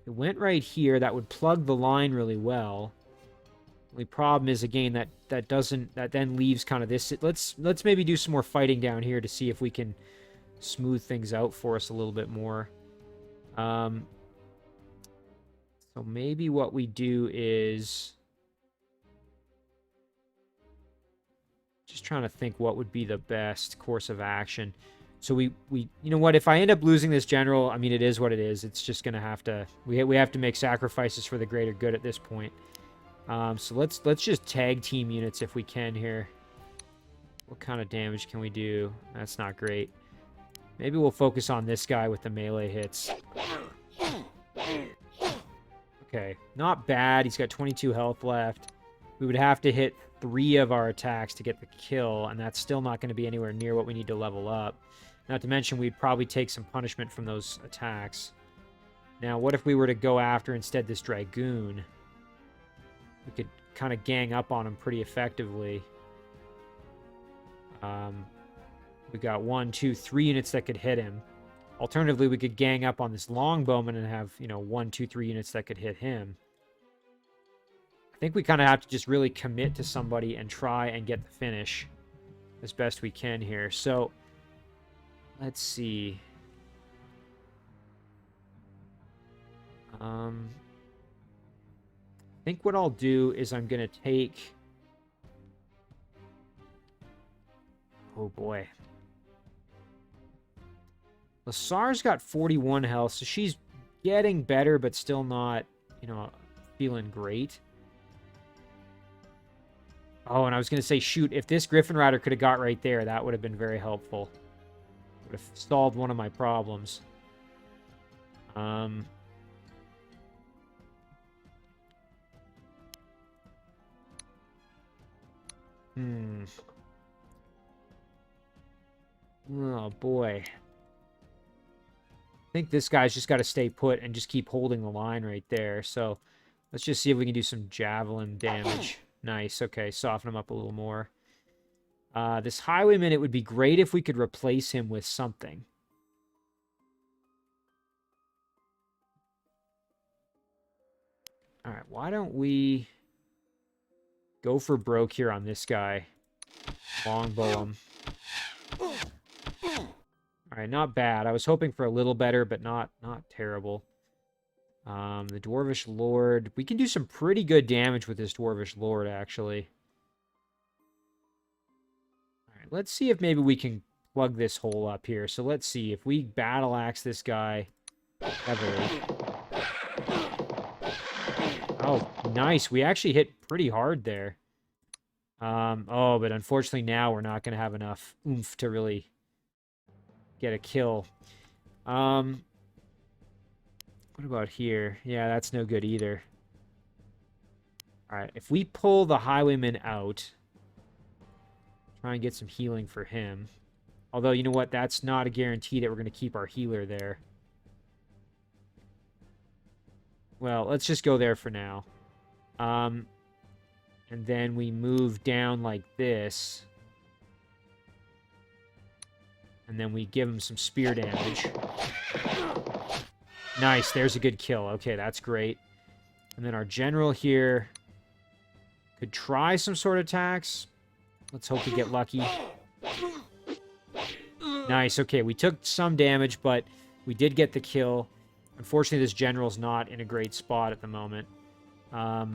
It went right here. That would plug the line really well. The only problem is, again, that then leaves kind of this. Let's maybe do some more fighting down here to see if we can smooth things out for us a little bit more. So maybe what we do is just trying to think what would be the best course of action. So we you know what, if I end up losing this general, I mean, it is what it is. It's just gonna have to, we have to make sacrifices for the greater good at this point. So let's just tag team units if we can here. What kind of damage can we do? That's not great. Maybe we'll focus on this guy with the melee hits. Okay, not bad. He's got 22 health left. We would have to hit 3 of our attacks to get the kill, and that's still not going to be anywhere near what we need to level up. Not to mention, we'd probably take some punishment from those attacks. Now, what if we were to go after instead this Dragoon? We could kind of gang up on him pretty effectively. We got 1, 2, 3 units that could hit him. Alternatively, we could gang up on this Longbowman and have, 1, 2, 3 units that could hit him. I think we kind of have to just really commit to somebody and try and get the finish as best we can here. So, let's see. I think what I'll do is I'm going to take... Oh, boy. Lasar's got 41 health, so she's getting better, but still not, feeling great. Oh, and I was going to say, shoot, if this Griffin Rider could have got right there, that would have been very helpful. Would have solved one of my problems. Oh, boy. I think this guy's just got to stay put and just keep holding the line right there. So let's just see if we can do some javelin damage. Nice. Okay, soften him up a little more. This Highwayman, it would be great if we could replace him with something. All right, why don't we go for broke here on this guy? Longbow him. All right, not bad. I was hoping for a little better, but not terrible. The Dwarvish Lord. We can do some pretty good damage with this Dwarvish Lord, actually. All right, let's see if maybe we can plug this hole up here. So let's see. If we battle axe this guy heavily. Oh, nice. We actually hit pretty hard there. Oh, but unfortunately now we're not going to have enough oomph to really get a kill. What about here? Yeah, that's no good either. Alright, if we pull the Highwayman out, try and get some healing for him. Although, you know what? That's not a guarantee that we're going to keep our healer there. Well, let's just go there for now. And then we move down like this. And then we give him some spear damage. Nice, there's a good kill. Okay, that's great. And then our general here could try some sort of attacks. Let's hope we get lucky. Nice, okay, we took some damage, but we did get the kill. Unfortunately, this general's not in a great spot at the moment. I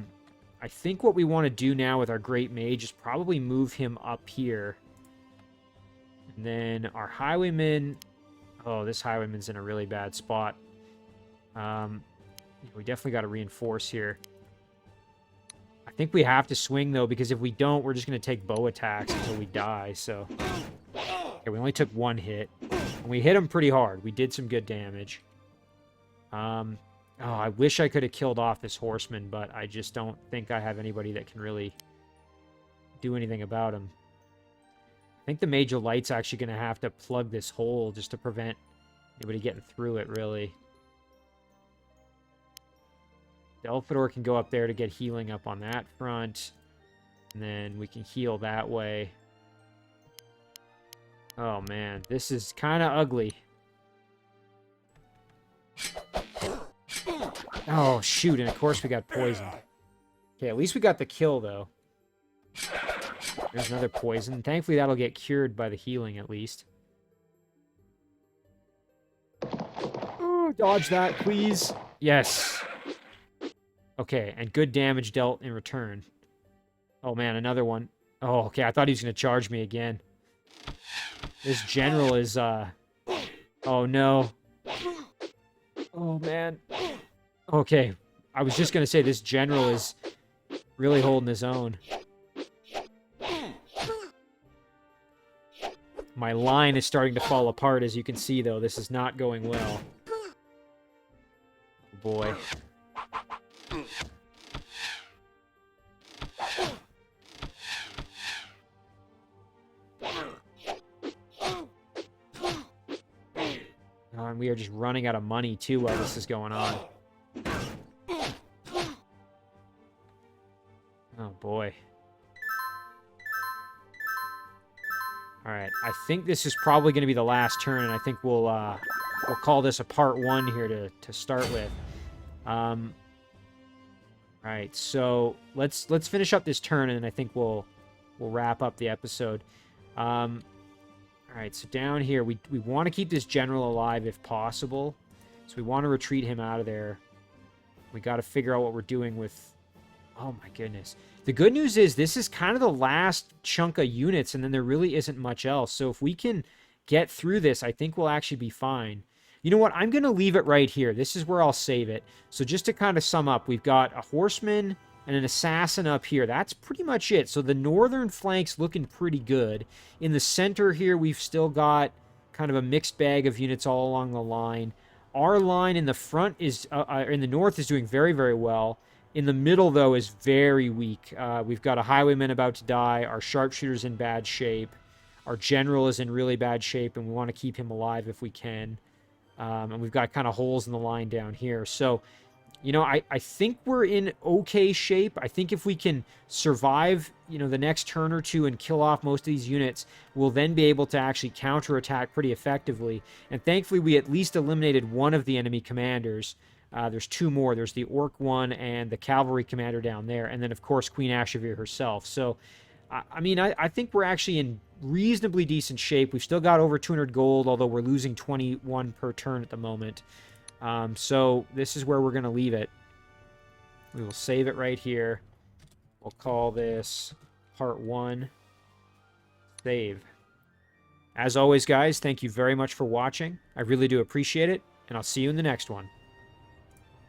think what we want to do now with our Great Mage is probably move him up here. And then our Highwayman... Oh, this Highwayman's in a really bad spot. We definitely got to reinforce here. I think we have to swing, though, because if we don't, we're just going to take bow attacks until we die, so... Okay, we only took 1 hit. And we hit him pretty hard. We did some good damage. Oh, I wish I could have killed off this horseman, but I just don't think I have anybody that can really do anything about him. I think the Mage of Light's actually going to have to plug this hole just to prevent anybody getting through it, really. Delphador can go up there to get healing up on that front. And then we can heal that way. Oh, man. This is kind of ugly. Oh, shoot. And, of course, we got poisoned. Okay, at least we got the kill, though. There's another poison. Thankfully, that'll get cured by the healing, at least. Oh, dodge that, please. Yes. Okay, and good damage dealt in return. Oh, man, another one. Oh, okay, I thought he was going to charge me again. This general is, Oh, no. Oh, man. Okay, I was just going to say this general is really holding his own. My line is starting to fall apart, as you can see, though. This is not going well. Oh, boy. Oh, and we are just running out of money, too, while this is going on. Oh, boy. Alright, I think this is probably going to be the last turn, and I think we'll call this a part 1 here to start with. Alright, so let's finish up this turn, and I think we'll wrap up the episode. Alright, so down here, we want to keep this general alive if possible. So we want to retreat him out of there. We got to figure out what we're doing with... Oh my goodness. The good news is this is kind of the last chunk of units, and then there really isn't much else. So if we can get through this, I think we'll actually be fine. You know what? I'm going to leave it right here. This is where I'll save it. So just to kind of sum up, we've got a horseman and an assassin up here. That's pretty much it. So the northern flank's looking pretty good. In the center here, we've still got kind of a mixed bag of units all along the line. Our line in the front is, in the north is doing very, very well. In the middle, though, is very weak. We've got a highwayman about to die. Our sharpshooter's in bad shape. Our general is in really bad shape, and we want to keep him alive if we can. And we've got kind of holes in the line down here. So, you know, I think we're in okay shape. I think if we can survive, you know, the next turn or two and kill off most of these units, we'll then be able to actually counterattack pretty effectively. And thankfully, we at least eliminated one of the enemy commanders. There's two more. There's the Orc one and the cavalry commander down there. And then, of course, Queen Asheviere herself. So, I mean, I think we're actually in reasonably decent shape. We've still got over 200 gold, although we're losing 21 per turn at the moment. So this is where we're going to leave it. We will save it right here. We'll call this part 1. Save. As always, guys, thank you very much for watching. I really do appreciate it, and I'll see you in the next one.